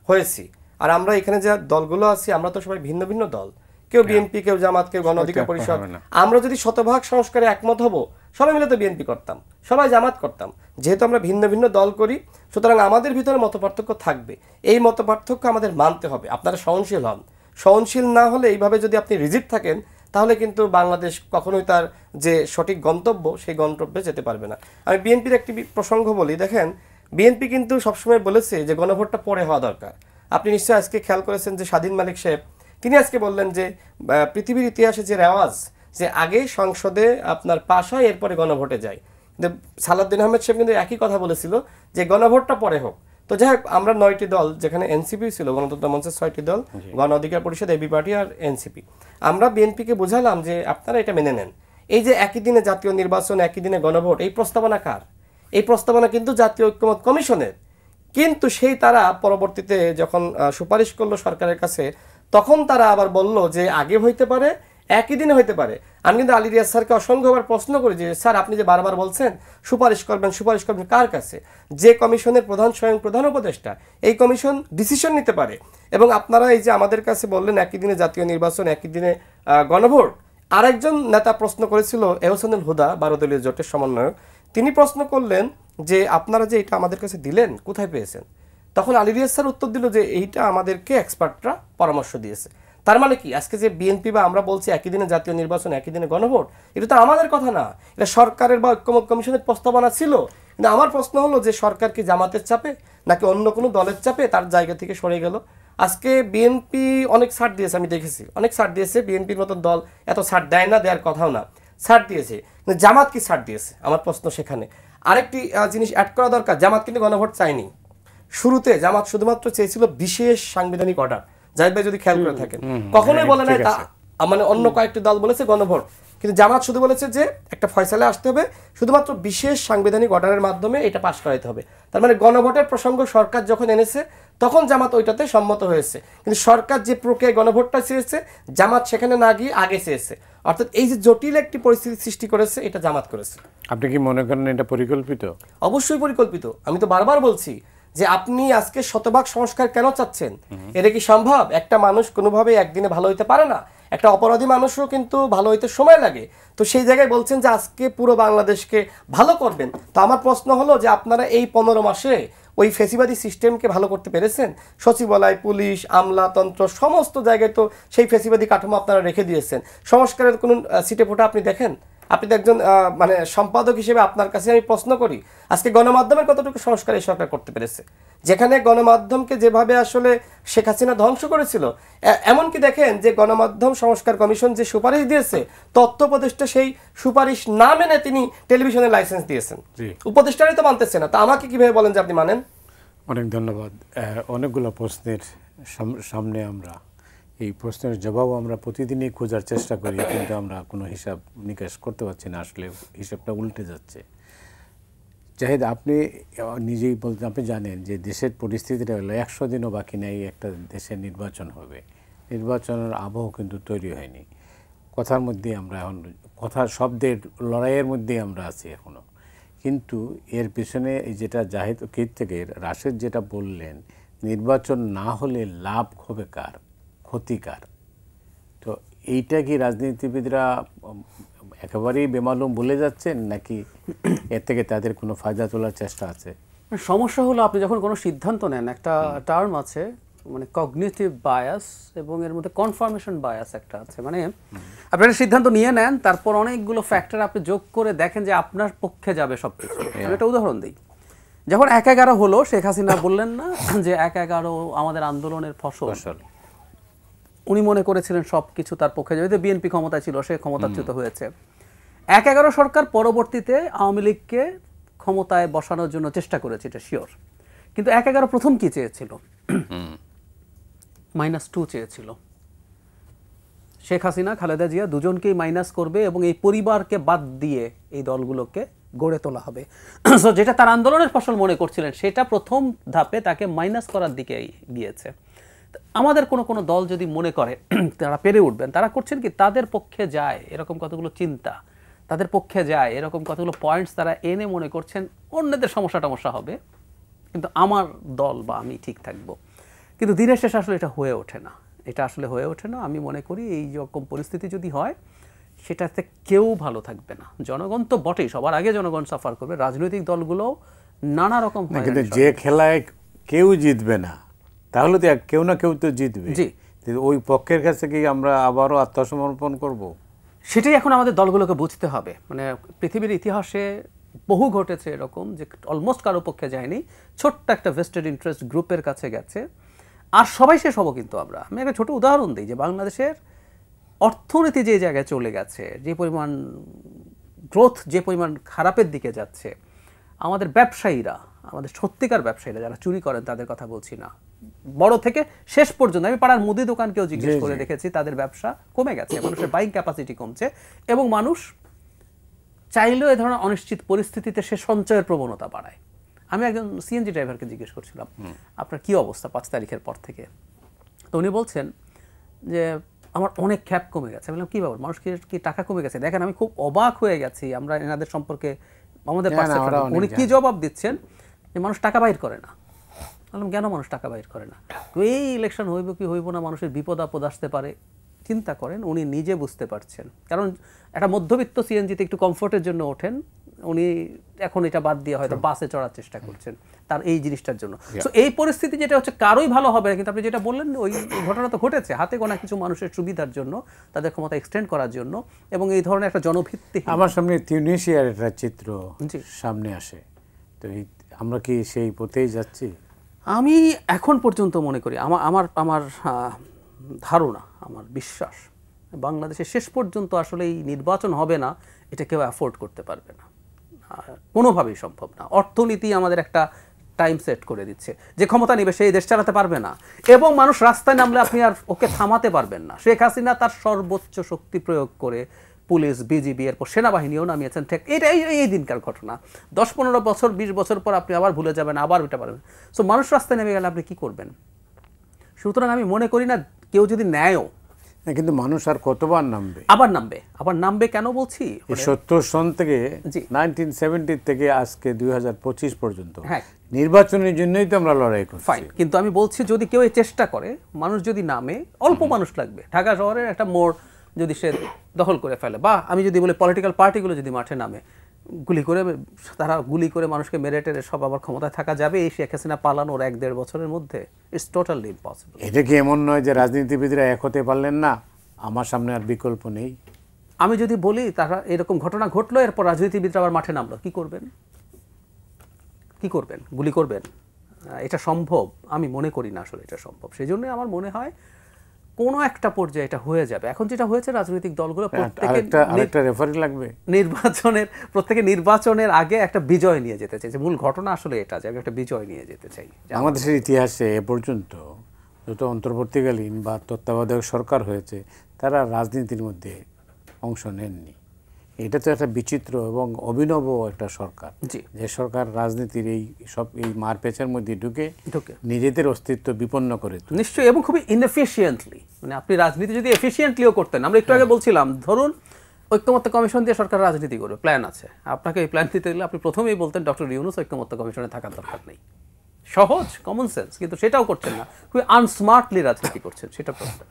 হয়েছি। আর আমরা এখানে যে দলগুলো আছি, আমরা তো সবাই ভিন্ন ভিন্ন দল, কেউ বিএনপি, কেউ জামাত, কেউ গণ অধিকার পরিষদ। আমরা যদি শতভাগ সংস্কারে একমত হব, সবাই মিলে তো বিএনপি করতাম, সবাই জামাত করতাম। যেহেতু আমরা ভিন্ন ভিন্ন দল করি, সুতরাং আমাদের ভিতরে মতপার্থক্য থাকবে। এই মতপার্থক্য আমাদের মানতে হবে। আপনারা সহনশীল হন। সহনশীল না হলে, এইভাবে যদি আপনি রিজিড থাকেন, তাহলে কিন্তু বাংলাদেশ কখনোই তার যে সঠিক গন্তব্য, সেই গন্তব্যে যেতে পারবে না। আমি বিএনপির একটি প্রসঙ্গ বলি। দেখেন, বিএনপি কিন্তু সবসময় বলেছে যে গণভোটটা পরে হওয়া দরকার। আপনি নিশ্চয়ই আজকে খেয়াল করেছেন যে স্বাধীন মালিক সাহেব, তিনি আজকে বললেন যে পৃথিবীর ইতিহাসে যে রেওয়াজ, যে আগে সংসদে আপনার পাশ হয়, এরপরে গণভোটে যায়। কিন্তু সালাউদ্দিন আহমেদ সাহেব কিন্তু একই কথা বলেছিল যে গণভোটটা পরে হোক। তো যাই হোক, আমরা 9টি দল, যেখানে এনসিপি ছিল, গণতন্ত্র মঞ্চের 6টি দল, গণ অধিকার পরিষদ, এবি পার্টি আর এনসিপি, আমরা বিএনপিকে বোঝালাম যে আপনারা এটা মেনে নেন। এই যে একই দিনে জাতীয় নির্বাচন, একই দিনে গণভোট, এই প্রস্তাবনা কার? এই প্রস্তাবনা কিন্তু জাতীয় ঐক্যমত কমিশনের। কিন্তু সেই তারা পরবর্তীতে যখন সুপারিশ করলো সরকারের কাছে, তখন তারা আবার বলল যে আগে হইতে পারে, একই দিনে হইতে পারে। আমি কিন্তু আলী রিয়াজ স্যারকে অসংখ্যবার প্রশ্ন করি যে স্যার, আপনি যে বারবার বলছেন সুপারিশ করবেন, সুপারিশ করবেন কার কাছে? যে কমিশনের প্রধান স্বয়ং প্রধান উপদেষ্টা, এই কমিশন ডিসিশন নিতে পারে। এবং আপনারা এই যে আমাদের কাছে বললেন একই দিনে জাতীয় নির্বাচন, একই দিনে গণভোট, আরেকজন নেতা প্রশ্ন করেছিল, এহসানুল হুদা, 12 দলীয় জোটের সমন্বয়ক, তিনি প্রশ্ন করলেন যে আপনারা যে এটা আমাদের কাছে দিলেন, কোথায় পেয়েছেন? তখন আলী রিয়াজ স্যার উত্তর দিল যে এইটা আমাদেরকে এক্সপার্টরা পরামর্শ দিয়েছে। তার মানে কি, আজকে যে বিএনপি বা আমরা বলছি একই দিনে জাতীয় নির্বাচন, একই দিনে গণভোট, এটা তো আমাদের কথা না, এটা সরকারের বা ঐক্যমত কমিশনের প্রস্তাবনা ছিল। কিন্তু আমার প্রশ্ন হলো যে সরকার কি জামাতের চাপে নাকি অন্য কোনো দলের চাপে তার জায়গা থেকে সরে গেল? আজকে বিএনপি অনেক ছাড় দিয়েছে, আমি দেখেছি অনেক ছাড় দিয়েছে। বিএনপির মতন দল এত ছাড় দেয় না, দেওয়ার কথাও না, ছাড় দিয়েছে। কিন্তু জামাত কি ছাড় দিয়েছে? আমার প্রশ্ন সেখানে। আরেকটি জিনিস অ্যাড করা দরকার, জামাত কিন্তু গণভোট চায়নি। শুরুতে জামাত শুধুমাত্র চেয়েছিল বিশেষ সাংবিধানিক অর্ডার। জাহিদ ভাই যদি খেয়াল করে থাকেন, কখনোই বলে নাই, মানে অন্য কয়েকটি দল বলেছে গণভোট, কিন্তু জামাত শুধু বলেছে যে একটা ফয়সালা আসতে হবে, শুধুমাত্র বিশেষ সাংবিধানিক অর্ডারের মাধ্যমে এটা পাশ করাতে হবে। তার মানে গণভোটের প্রসঙ্গ সরকার যখন এনেছে তখন জামাত ওইটাতে সম্মত হয়েছে, কিন্তু সরকার যে প্রক্রিয়ায় গণভোটটা চেয়েছে জামাত সেখানে না গিয়ে আগে চেয়েছে। অর্থাৎ এই যে জটিল একটি পরিস্থিতি সৃষ্টি করেছে এটা জামাত করেছে। আপনি কি মনে করেন এটা পরিকল্পিত? অবশ্যই পরিকল্পিত। আমি তো বারবার বলছি যে আপনি আজকে শতভাগ সংস্কার কেন চাচ্ছেন? এটা কি সম্ভব? একটা মানুষ কোনোভাবে একদিনে ভালো হইতে পারে না, একটা অপরাধী মানুষও কিন্তু ভালো হইতে সময় লাগে। তো সেই জায়গায় বলছেন যে আজকে পুরো বাংলাদেশকে ভালো করবেন। তো আমার প্রশ্ন হলো যে আপনারা এই 15 মাসে ওই ফেসিবাদী সিস্টেমকে ভালো করতে পেরেছেন? সচিবালয়, পুলিশ, আমলাতন্ত্র সমস্ত জায়গায় তো সেই ফেসিবাদী কাঠামো আপনারা রেখে দিয়েছেন। সংস্কারের কোনো সিটে ফোটা আপনি দেখেন? আপনি তো একজন মানে সম্পাদক হিসেবে আপনার কাছে আমি প্রশ্ন করি, আজকে গণমাধ্যমের কতটুকু সংস্কার এই সরকার করতে পেরেছে? যেখানে গণমাধ্যমকে যেভাবে আসলে শেখ হাসিনা ধ্বংস করেছিল, এমনকি দেখেন যে গণমাধ্যম সংস্কার কমিশন যে সুপারিশ দিয়েছে, তথ্য উপদেষ্টা সেই সুপারিশ না মেনে তিনি টেলিভিশনের লাইসেন্স দিয়েছেন। উপদেষ্টারাই তো মানতেছে না, তা আমাকে কিভাবে বলেন যে আপনি মানেন? অনেক ধন্যবাদ। অনেকগুলো প্রশ্নের সামনে আমরা এই প্রশ্নের জবাব আমরা প্রতিদিনই খোঁজার চেষ্টা করি, কিন্তু আমরা কোনো হিসাব নিকাশ করতে পারছি না, আসলে হিসাবটা উল্টে যাচ্ছে। জাহিদ, আপনি নিজেই বলতে, আপনি জানেন যে দেশের পরিস্থিতিটা হলো 100 দিনও বাকি নেই একটা দেশের নির্বাচন হবে। নির্বাচনের আবহ কিন্তু তৈরি হয়নি। কথার মধ্যে আমরা এখন শব্দের লড়াইয়ের মধ্যেই আমরা আছি এখনও। কিন্তু এর পিছনে এই যেটা জাহিদ থেকে রাশেদ যেটা বললেন, নির্বাচন না হলে লাভ হবে কার, ক্ষতিকার? তো এইটা কি রাজনীতিবিদরা একেবারেই বেমালুম বলে যাচ্ছেন, নাকি এর থেকে তাদের কোনো ফায়দা তোলার চেষ্টা আছে? সমস্যা হলো আপনি যখন কোনো সিদ্ধান্ত নেন, একটা টার্ম আছে মানে কগনিটিভ বায়াস এবং এর মধ্যে কনফার্মেশন বায়াস একটা আছে। মানে আপনি একটা সিদ্ধান্ত নিয়ে নেন, তারপর অনেকগুলো ফ্যাক্টর আপনি যোগ করে দেখেন যে আপনার পক্ষে যাবে সব কিছু। আমি একটা উদাহরণ দিই। যখন 1/11 হলো, শেখ হাসিনা বললেন না যে 1/11 আমাদের আন্দোলনের ফসল, উনি মনে করেছিলেন সব কিছু তার পক্ষে যাবে। বিএনপি ক্ষমতায় ছিল, সে ক্ষমতাচ্যুত হয়েছে। 1/11 সরকার পরবর্তীতে আওয়ামী লীগকে ক্ষমতায় বসানোর জন্য চেষ্টা করেছে, এটা শিওর। কিন্তু 1/11 প্রথম কি চেয়েছিল? -2 চেয়েছিল। শেখ হাসিনা, খালেদা জিয়া দুজনকেই মাইনাস করবে এবং এই পরিবারকে বাদ দিয়ে এই দলগুলোকে গড়ে তোলা হবে। সো যেটা তার আন্দোলনের ফসল মনে করছিলেন, সেটা প্রথম ধাপে তাকে মাইনাস করার দিকে গিয়েছে। আমাদের কোনো দল যদি মনে করে তারা পেরে উঠবেন, তারা করছেন কি, তাদের পক্ষে যায় এরকম কতগুলো চিন্তা, তাদের পক্ষে যায় এরকম কতগুলো পয়েন্টস তারা এনে মনে করছেন অন্যদের সমস্যা হবে, কিন্তু আমার দল বা আমি ঠিক থাকবো। কিন্তু দিনের শেষে আসলে এটা হয়ে ওঠে না, এটা আসলে হয়ে ওঠে না। আমি মনে করি এই রকম পরিস্থিতি যদি হয়, সেটাতে কেউ ভালো থাকবে না। জনগণ তো বটেই, সবার আগে জনগণ সাফার করবে, রাজনৈতিক দলগুলো নানা রকম। কিন্তু যে খেলায় কেউ জিতবে না, তাহলে তো কেউ না কেউ তো জিতবে। জি, ওই পক্ষের কাছে কি আমরা আবারও আত্মসমর্পণ করব? সেটাই এখন আমাদের দলগুলোকে বুঝতে হবে। মানে পৃথিবীর ইতিহাসে বহু ঘটেছে এরকম যে অলমোস্ট কারো পক্ষে যায়নি, ছোট্ট একটা ভেস্টেড ইন্টারেস্ট গ্রুপের কাছে গেছে, আর সবাই শেষ হবো। কিন্তু আমি একটা ছোট উদাহরণ দিই যে বাংলাদেশের অর্থনীতি যে জায়গায় চলে গেছে, যে পরিমাণ গ্রোথ, যে পরিমাণ খারাপের দিকে যাচ্ছে, আমাদের ব্যবসায়ীরা, আমাদের সত্যিকার ব্যবসায়ীরা যারা চুরি করেন তাদের কথা বলছি না, বড় থেকে শেষ পর্যন্ত, আমি পাড়ার মুদি দোকানকেও জিজ্ঞেস করে দেখেছি, তাদের ব্যবসা কমে গেছে, মানুষের বাইং ক্যাপাসিটি কমছে, এবং মানুষ চাইলেও এ ধরনের অনিশ্চিত পরিস্থিতিতে সে সঞ্চয়ের প্রবণতা বাড়ায়। আমি একজন সিএনজি ড্রাইভারকে জিজ্ঞেস করছিলাম, আপনার কি অবস্থা 5 তারিখের পর থেকে? তো উনি বলছেন যে আমার অনেক খ্যাপ কমে গেছে। আমি বললাম কি ব্যাপার, মানুষ কি টাকা কমে গেছে? দেখেন, আমি খুব অবাক হয়ে গেছি আমরা এনাদের সম্পর্কে, আমাদের উনি কি জবাব দিচ্ছেন যে মানুষ টাকা বাইর করে না। বললাম কেন মানুষ টাকা বাইর করে না? তো এই ইলেকশন হইব কি হইব না, মানুষের বিপদ আপদ আসতে পারে, চিন্তা করেন। উনি নিজে বুঝতে পারছেন, কারণ একটা মধ্যবিত্ত সিএনজিতে একটু কমফোর্টের জন্য ওঠেন, উনি এখন এটা বাদ দিয়ে হয়তো বাসে চড়ার চেষ্টা করছেন তার এই জিনিসটার জন্য। তো এই পরিস্থিতি যেটা হচ্ছে, কারোই ভালো হবে না। কিন্তু আপনি যেটা বললেন, ওই ঘটনা তো ঘটেছে হাতে গোনা কিছু মানুষের সুবিধার জন্য, তাদের ক্ষমতা এক্সটেন্ড করার জন্য, এবং এই ধরনের একটা জনভিত্তি। আমার সামনে তিউনিসিয়ার একটা চিত্র সামনে আসে, তো আমরা কি সেই পথেই যাচ্ছি? আমি এখন পর্যন্ত মনে করি, আমার ধারণা, আমার বিশ্বাস, বাংলাদেশে শেষ পর্যন্ত আসলে এই নির্বাচন হবে না, এটা কেউ অ্যাফোর্ড করতে পারবে না, কোনোভাবেই সম্ভব না। অর্থনীতি আমাদের একটা টাইম সেট করে দিচ্ছে, যে ক্ষমতা নিবে সেই দেশ চালাতে পারবে না, এবং মানুষ রাস্তায় নামলে আপনি আর ওকে থামাতে পারবেন না। শেখ হাসিনা তার সর্বোচ্চ শক্তি প্রয়োগ করে পুলিশ, বিজিবি, এরপর সেনাবাহিনীও নামিয়েছেন। ঠিক এটা এই দিনকার ঘটনা। 10-15 বছর 20 বছর পর আপনি আবার ভুলে যাবেন, আবার এটা পারবেন। সো মানুষ রাস্তায় নেমে গেলে আপনি কি করবেন? সুতরাং আমি মনে করি না কেউ যদি নেয়ও, কিন্তু মানুষ আর কতবার নামবে? আবার নামবে কেন বলছি, 70 সন থেকে 1970 থেকে আজকে 2025 পর্যন্ত নির্বাচনের জন্যই তো আমরা লড়াই করছি। ফাইন, কিন্তু আমি বলছি যদি কেউ এই চেষ্টা করে, মানুষ যদি নামে, অল্প মানুষ লাগবে। ঢাকা শহরের একটা মোড় যদি সে দখল করে ফেলে, বা আমি যদি বলি পলিটিক্যাল পার্টিগুলো যদি মাঠে নামে, তারা গুলি করে মানুষকে মেরে টেরে সব আবার ক্ষমতায় থাকা যাবে এই শেখ হাসিনা পালানোর 1-1.5 বছরের মধ্যে? It's totally impossible. এটা কি এমন নয় যে রাজনীতিবিদরা এক হতে পারলেন না, আমার সামনে আর বিকল্প নেই? আমি যদি বলি তারা এরকম ঘটনা ঘটলো, এরপর রাজনীতিবিদরা আবার মাঠে নামলো, কি করবেন? গুলি করবেন? এটা সম্ভব? আমি মনে করি না আসলে এটা সম্ভব। সেই জন্য আমার মনে হয় কোনো একটা পর্যায়ে এটা হয়ে যাবে। এখন যেটা হয়েছে, রাজনৈতিক দলগুলো প্রত্যেকে নির্বাচনের আগে একটা বিজয় নিয়ে যেতে চাই। মূল ঘটনা আসলে এটা, যে একটা বিজয় নিয়ে যেতে চাই। আমাদের ইতিহাসে এ পর্যন্ত যত অন্তর্বর্তীকালীন বা তত্ত্বাবধায়ক সরকার হয়েছে, তারা রাজনীতির মধ্যে অংশ নেননি। এটা তো একটা বিচিত্র এবং অভিনব একটা সরকার, যে সরকার রাজনীতির এই মারপেচের মধ্যে ঢুকে নিজেদের অস্তিত্ব বিপন্ন করে। নিশ্চয়ই, এবং খুবই ইনএফিশিয়েন্টলি। মানে আপনি রাজনীতি যদি এফিশিয়েন্টলিও করতেন, আমরা একটু আগে বলছিলাম, ধরুন ঐক্যমত্য কমিশন দিয়ে সরকার রাজনীতি করবে, প্ল্যান আছে। আপনাকে এই প্ল্যান দিতে গেলে আপনি প্রথমেই বলতেন ডক্টর ইউনূস ঐক্যমত্য কমিশনে থাকার দরকার নেই। সহজ, কমন সেন্স, কিন্তু সেটাও করছেন না, খুবই আনস্মার্টলি রাজনীতি করছেন, সেটা প্রবলেম।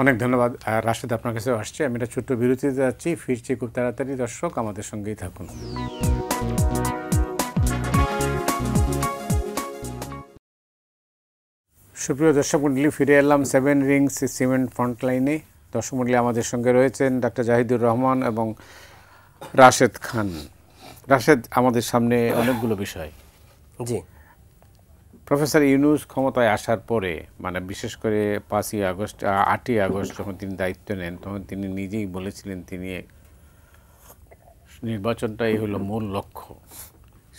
অনেক ধন্যবাদ রাশেদ, আপনার কাছে আসছে। আমি একটা ছোট্ট বিরতিতে যাচ্ছি, ফিরছি খুব তাড়াতাড়ি। দর্শক আমাদের সঙ্গেই থাকুন। সুপ্রিয় দর্শক মণ্ডলী, ফিরে এলাম 7 রিংস সিমেন্ট ফ্রন্টলাইনে। দর্শক মণ্ডলী, আমাদের সঙ্গে রয়েছেন ডাক্তার জাহিদুর রহমান এবং রাশেদ খান। রাশেদ, আমাদের সামনে অনেকগুলো বিষয়। জি, প্রফেসর ইউনূস ক্ষমতায় আসার পরে, মানে বিশেষ করে 8ই আগস্ট যখন তিনি দায়িত্ব নেন, তখন তিনি নিজেই বলেছিলেন তিনি নির্বাচনটাই হলো মূল লক্ষ্য।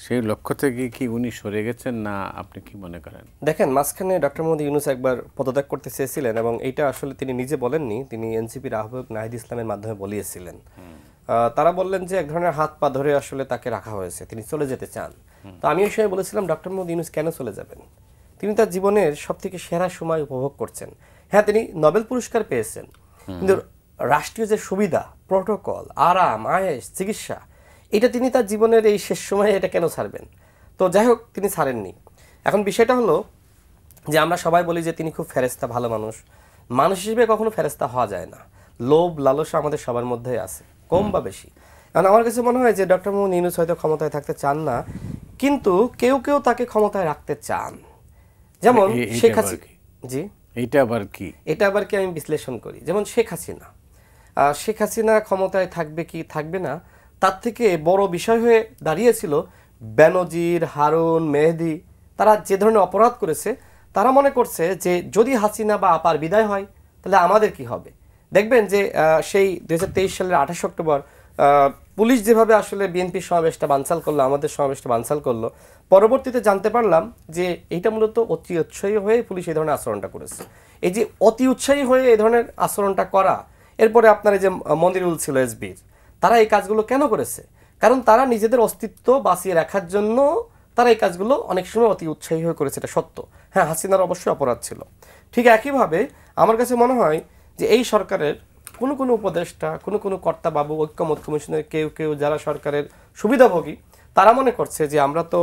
সেই লক্ষ্য থেকে কি উনি সরে গেছেন না, আপনি কি মনে করেন? দেখেন, মাঝখানে ডক্টর মোহাম্মদ ইউনূস একবার পদত্যাগ করতে চেয়েছিলেন, এবং এইটা আসলে তিনি নিজে বলেননি, তিনি এনসিপির আহ্বায়ক নাহিদ ইসলামের মাধ্যমে বলিয়েছিলেন। তারা বললেন যে এক ধরনের হাত পা ধরে আসলে তাকে রাখা হয়েছে, তিনি চলে যেতে চান। তো আমি ওই সময় বলেছিলাম, ডক্টর মোহাম্মদ ইউনূস কেন চলে যাবেন? তিনি তার জীবনের সবথেকে সেরা সময় উপভোগ করছেন। হ্যাঁ, তিনি নোবেল পুরস্কার পেয়েছেন, কিন্তু রাষ্ট্রীয় যে সুবিধা, প্রটোকল, আরাম, আয়েশ, চিকিৎসা, এটা তিনি তার জীবনের এই শেষ সময়ে এটা কেন ছাড়বেন? তো যাই হোক, তিনি ছাড়েননি। এখন বিষয়টা হলো যে আমরা সবাই বলি যে তিনি খুব ফেরেস্তা, ভালো মানুষ। মানুষ হিসেবে কখনো ফেরেস্তা হওয়া যায় না। লোভ, লালসা আমাদের সবার মধ্যেই আছে, কম বা বেশি। কারণ আমার কাছে মনে হয় যে ডক্টর মোহাম্মদ ইউনূস হয়তো ক্ষমতায় থাকতে চান না, কিন্তু কেউ কেউ তাকে ক্ষমতায় রাখতে চান। যেমন শেখ হাসিনা। জি, এটা আবার কি? আমি বিশ্লেষণ করি। যেমন শেখ হাসিনা ক্ষমতায় থাকবে কি থাকবে না, তার থেকে বড় বিষয় হয়ে দাঁড়িয়েছিল বেনজির, হারুন, মেহেদি, তারা যে ধরনের অপরাধ করেছে, তারা মনে করছে যে যদি হাসিনা বা আপার বিদায় হয় তাহলে আমাদের কি হবে। দেখবেন যে সেই 2023 সালের 28 অক্টোবর পুলিশ যেভাবে আসলে বিএনপির সমাবেশটা বানচাল করলো, আমাদের সমাবেশটা বানচাল করলো, পরবর্তীতে জানতে পারলাম যে এইটা মূলত অতি উৎসাহী হয়ে পুলিশ এই ধরনের আচরণটা করেছে। এই যে অতি উৎসাহী হয়ে এই ধরনের আচরণটা করা, এরপরে আপনার এই যে মনিরুল ছিল এসবির, তারা এই কাজগুলো কেন করেছে? কারণ তারা নিজেদের অস্তিত্ব বাঁচিয়ে রাখার জন্য তারা এই কাজগুলো অনেক সময় অতি উৎসাহী হয়ে করেছে, এটা সত্য। হ্যাঁ, হাসিনার অবশ্যই অপরাধ ছিল। ঠিক একইভাবে আমার কাছে মনে হয় যে এই সরকারের কোনো উপদেষ্টা, কোনো কর্তাবাবু, ঐক্যমত কমিশনের কেউ যারা সরকারের সুবিধাভোগী, তারা মনে করছে যে আমরা তো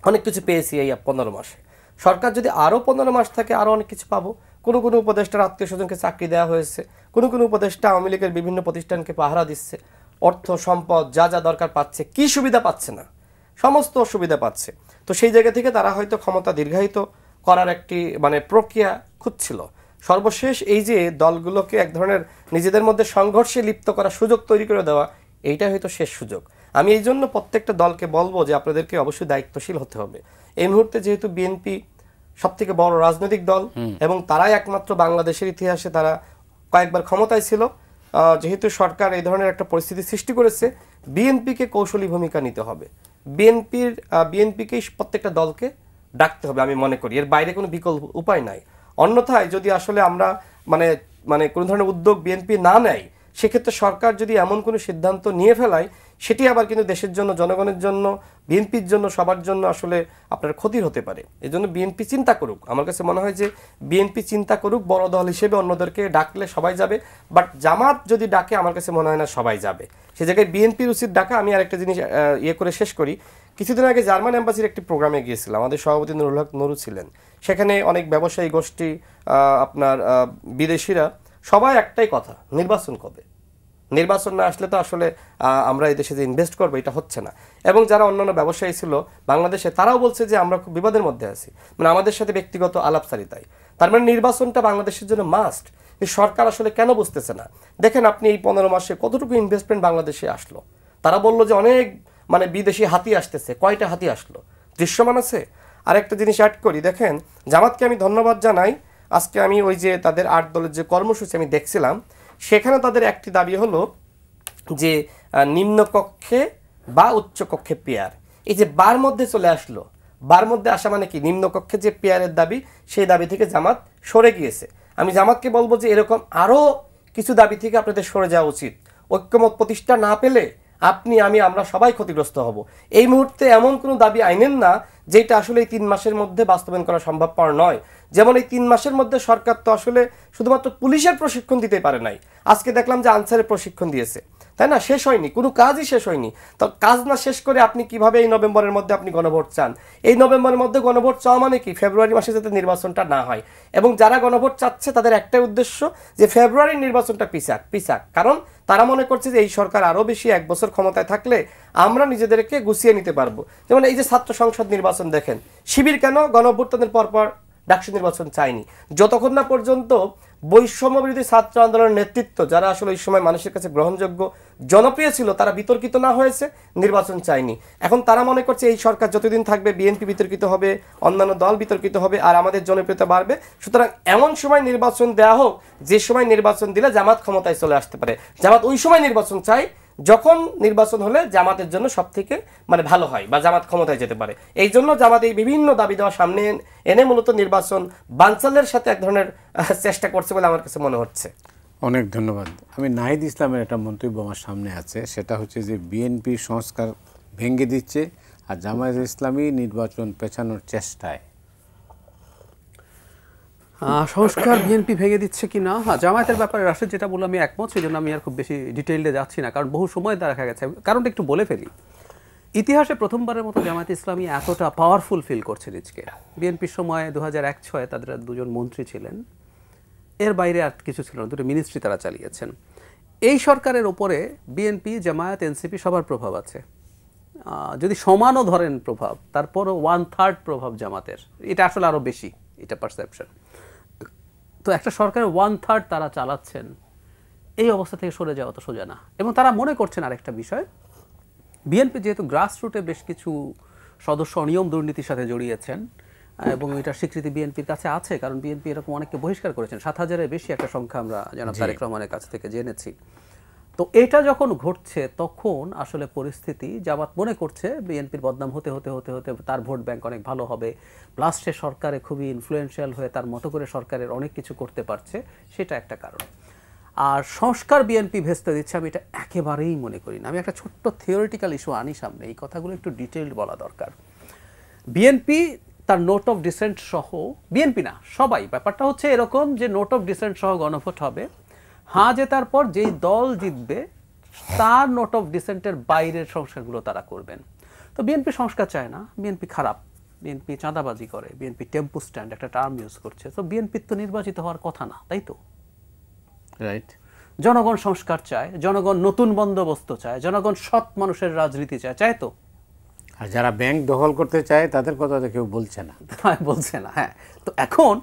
অনেক কিছু পেয়েছি এই 15 মাসে, সরকার যদি আরও 15 মাস থাকে আরও অনেক কিছু পাবো। কোনো উপদেষ্টার আত্মীয় স্বজনকে চাকরি দেওয়া হয়েছে, কোনো উপদেষ্টা আওয়ামী লীগের বিভিন্ন প্রতিষ্ঠানকে পাহারা দিচ্ছে, অর্থ সম্পদ যা দরকার পাচ্ছে। কি সুবিধা পাচ্ছে না? সমস্ত সুবিধা পাচ্ছে। তো সেই জায়গা থেকে তারা হয়তো ক্ষমতা দীর্ঘায়িত করার একটি প্রক্রিয়া খুঁজছিল। সর্বশেষ এই যে দলগুলোকে এক ধরনের নিজেদের মধ্যে সংঘর্ষে লিপ্ত করার সুযোগ তৈরি করে দেওয়া, এইটা হয়তো শেষ সুযোগ। আমি এই জন্য প্রত্যেকটা দলকে বলবো যে আপনাদেরকে অবশ্যই দায়িত্বশীল হতে হবে। এই মুহূর্তে যেহেতু বিএনপি সবথেকে বড় রাজনৈতিক দল এবং তারাই একমাত্র বাংলাদেশের ইতিহাসে তারা কয়েকবার ক্ষমতায় ছিল, যেহেতু সরকার এই ধরনের একটা পরিস্থিতি সৃষ্টি করেছে, বিএনপিকে কৌশলী ভূমিকা নিতে হবে। বিএনপিকেই প্রত্যেকটা দলকে ডাকতে হবে, আমি মনে করি। এর বাইরে কোনো বিকল্প উপায় নাই। অন্যথায় যদি আসলে আমরা মানে কোনো ধরনের উদ্যোগ বিএনপি না নেয়, সেক্ষেত্রে সরকার যদি এমন কোনো সিদ্ধান্ত নিয়ে ফেলায় সেটি আবার কিন্তু দেশের জন্য, জনগণের জন্য, বিএনপির জন্য, সবার জন্য আসলে আপনার ক্ষতির হতে পারে। এই জন্য বিএনপি চিন্তা করুক। আমার কাছে মনে হয় যে বিএনপি চিন্তা করুক, বড় দল হিসেবে অন্যদেরকে ডাকলে সবাই যাবে, বাট জামাত যদি ডাকে আমার কাছে মনে হয় না সবাই যাবে। সে জায়গায় বিএনপির উচিত ডাকা। আমি আরেকটা জিনিস করে শেষ করি। কিছুদিন আগে জার্মান এম্বাসির একটি প্রোগ্রামে গিয়েছিলাম, আমাদের সভাপতি নুরুল হক নুরু ছিলেন সেখানে। অনেক ব্যবসায়ী গোষ্ঠী, আপনার বিদেশিরা, সবাই একটাই কথা, নির্বাচন কবে? নির্বাচন না আসলে তো আসলে আমরা এই দেশে যে ইনভেস্ট করবো এটা হচ্ছে না। এবং যারা অন্যান্য ব্যবসায়ী ছিল বাংলাদেশে, তারাও বলছে যে আমরা খুব বিপদের মধ্যে আছি, মানে আমাদের সাথে ব্যক্তিগত আলাপচারিতায়। তার মানে নির্বাচনটা বাংলাদেশের জন্য মাস্ট। এই সরকার আসলে কেন বুঝতেছে না? দেখেন আপনি এই 15 মাসে কতটুকু ইনভেস্টমেন্ট বাংলাদেশে আসলো। তারা বললো যে অনেক মানে বিদেশি হাতি আসতেছে, কয়টা হাতি আসলো? দৃশ্যমান আছে। আরেকটা জিনিস অ্যাড করি, দেখেন জামাতকে আমি ধন্যবাদ জানাই। আজকে আমি ওই যে তাদের 8 দলের যে কর্মসূচি আমি দেখছিলাম, সেখানে তাদের একটি দাবি হলো যে নিম্নকক্ষে বা উচ্চকক্ষে পেয়ার। এই যে বার মধ্যে চলে আসলো, বার মধ্যে আসা মানে কি? নিম্নকক্ষে যে পেয়ারের দাবি, সেই দাবি থেকে জামাত সরে গিয়েছে। আমি জামাতকে বলবো যে এরকম আরও কিছু দাবি থেকে আপনাদের সরে যাওয়া উচিত। ঐক্যমত প্রতিষ্ঠা না পেলে আপনি, আমরা সবাই ক্ষতিগ্রস্ত হব। এই মুহূর্তে এমন কোনো দাবি আইনেন না যেটা আসলে এই 3 মাসের মধ্যে বাস্তবায়ন করা সম্ভবপর নয়। যেমন এই 3 মাসের মধ্যে সরকার তো আসলে শুধুমাত্র পুলিশের প্রশিক্ষণ দিতে পারে নাই, আজকে দেখলাম যে আনসারের প্রশিক্ষণ দিয়েছে, তাই না? শেষ হয়নি, কোনো কাজই শেষ হয়নি। তো কাজ না শেষ করে আপনি কিভাবে এই নভেম্বরের মধ্যে আপনি গণভোট চান? এই নভেম্বরের মধ্যে গণভোট চাওয়া মানে কি? ফেব্রুয়ারি মাসে যাতে নির্বাচনটা না হয়। এবং যারা গণভোট চাচ্ছে তাদের একটাই উদ্দেশ্য যে ফেব্রুয়ারির নির্বাচনটা পিছাক। কারণ তারা মনে করছে যে এই সরকার আরও বেশি 1 বছর ক্ষমতায় থাকলে আমরা নিজেদেরকে গুছিয়ে নিতে পারবো। যেমন এই যে ছাত্র সংসদ নির্বাচন দেখেন, শিবির কেন গণঅভ্যুত্থানের পরপর ডাকসু নির্বাচন চায়নি? যতক্ষণ না পর্যন্ত বৈষম্য বিরোধী ছাত্র আন্দোলনের নেতৃত্ব, যারা আসলে ওই সময় মানুষের কাছে গ্রহণযোগ্য, জনপ্রিয় ছিল, তারা বিতর্কিত না হয়েছে, নির্বাচন চায়নি। এখন তারা মনে করছে এই সরকার যতদিন থাকবে বিএনপি বিতর্কিত হবে, অন্যান্য দল বিতর্কিত হবে, আর আমাদের জনপ্রিয়তা বাড়বে। সুতরাং এমন সময় নির্বাচন দেওয়া হোক যে সময় নির্বাচন দিলে জামাত ক্ষমতায় চলে আসতে পারে। জামাত ওই সময় নির্বাচন চায় যখন নির্বাচন হলে জামাতের জন্য সব থেকে মানে ভালো হয় বা জামাত ক্ষমতায় যেতে পারে। এই জন্য জামাত এই বিভিন্ন দাবি দেওয়া সামনে এনে মূলত নির্বাচন বানচালের সাথে এক ধরনের চেষ্টা করছে বলে আমার কাছে মনে হচ্ছে। অনেক ধন্যবাদ। আমি নাহিদ ইসলামের একটা মন্তব্য আমার সামনে আছে, সেটা হচ্ছে যে বিএনপি সংস্কার ভেঙে দিচ্ছে আর জামায়াত ইসলামী নির্বাচন পেছানোর চেষ্টায়। সংস্কার বিএনপি ভেঙে দিচ্ছে কি না, জামায়াতের ব্যাপারে রাশেদ যেটা বললাম আমি একমত, সেই জন্য আমি আর খুব বেশি ডিটেইলে যাচ্ছি না, কারণ বহু সময় দেখা গেছে। কারণটা একটু বলে ফেলি। ইতিহাসে প্রথমবারের মতো জামায়াত ইসলামী এতটা পাওয়ারফুল ফিল করছে নিজকে। বিএনপির সময় 2001-06 তাদের 2জন মন্ত্রী ছিলেন, এর বাইরে আর কিছু ছিল না, 2টো মিনিস্ট্রি তারা চালিয়েছেন। এই সরকারের ওপরে বিএনপি, জামায়াত, এনসিপি সবার প্রভাব আছে। যদি সমানও ধরেন প্রভাব, তারপরও 1/3 প্রভাব জামাতের, এটা আসলে আরও বেশি, এটা পারসেপশন। তো একটা সরকারের 1/3 তারা চালাচ্ছেন, এই অবস্থা থেকে সরে যাওয়া তো সোজা না। এবং তারা মনে করছেন আরেকটা বিষয়, বিএনপি যেহেতু গ্রাসরুটে বেশ কিছু সদস্য অনিয়ম দুর্নীতির সাথে জড়িয়েছেন এবং এটার স্বীকৃতি বিএনপির কাছে আছে, কারণ বিএনপি এরকম অনেককে বহিষ্কার করেছেন, 7,000-এর বেশি একটা সংখ্যা আমরা জনাব তারেক রহমানের কাছ থেকে জেনেছি। তো এটা যখন ঘটছে তখন আসলে পরিস্থিতি, জামাত মনে করছে বিএনপির বদনাম হতে হতে হতে হতে তার ভোট ব্যাংক অনেক ভালো হবে, প্লাস সে সরকারে খুবই ইনফ্লুয়েন্সিয়াল হয়ে তার মতো করে সরকারের অনেক কিছু করতে পারছে, সেটা একটা কারণ। আর সংস্কার বিএনপি ভেস্তে দিচ্ছে, আমি এটা একেবারেই মনে করি না। আমি একটা ছোট্ট থিওরিটিক্যাল ইস্যু আনি সামনে, এই কথাগুলো একটু ডিটেইলড বলা দরকার। বিএনপি তার নোট অফ ডিসেন্ট সহ, বিএনপি না সবাই, ব্যাপারটা হচ্ছে এরকম যে নোট অফ ডিসেন্ট সহ গণভোট হবে, হ্যাঁ জেতার পর যেই দল জিতবে তার নোট অফ ডিসেন্টের বাইরের সংস্কারগুলো তারা করবেন। তো বিএনপি সংস্কার চায় না, বিএনপি খারাপ, বিএনপি চাঁদাবাজি করে, বিএনপি টেম্পো স্ট্যান্ড একটা টার্ম ইউজ করছে। তো বিএনপির তো নির্বাচিত হওয়ার কথা না, তাই তো? রাইট। জনগণ সংস্কার চায়, জনগণ নতুন বন্দোবস্ত চায়, জনগণ সৎ মানুষের রাজনীতি চায় তো। আর যারা ব্যাংক দখল করতে চায় তাদের কথা তো কেউ বলছে না। বলছে না, হ্যাঁ। তো এখন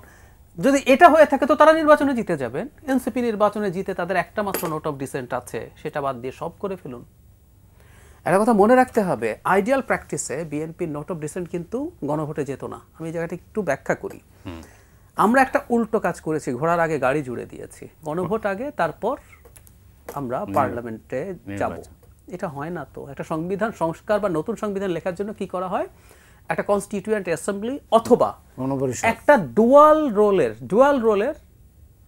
যদি এটা হয়ে থাকে তো তারা নির্বাচনে জিতে যাবেন। এনসিপি নির্বাচনে জিতে তাদের একটা মাত্র নোট অফ ডিসেন্ট আছে, সেটা বাদ দিয়ে সব করে ফেলুন। একটা কথা মনে রাখতে হবে, আইডিয়াল প্র্যাকটিসে বিএনপির নোট অফ ডিসেন্ট কিন্তু গণভোটে যেত না। আমি এই জায়গাটা একটু ব্যাখ্যা করি। আমরা একটা উল্টো কাজ করেছি, ঘোড়ার আগে গাড়ি জুড়ে দিয়েছি, গণভোট আগে তারপর আমরা পার্লামেন্টে যাব। এটা হয় না তো। একটা সংবিধান সংস্কার বা নতুন সংবিধান লেখার জন্য কি করা হয়, একটা কনস্টিটিউয়েন্ট অ্যাসেম্বলি অথবা একটা ডুয়াল রোলের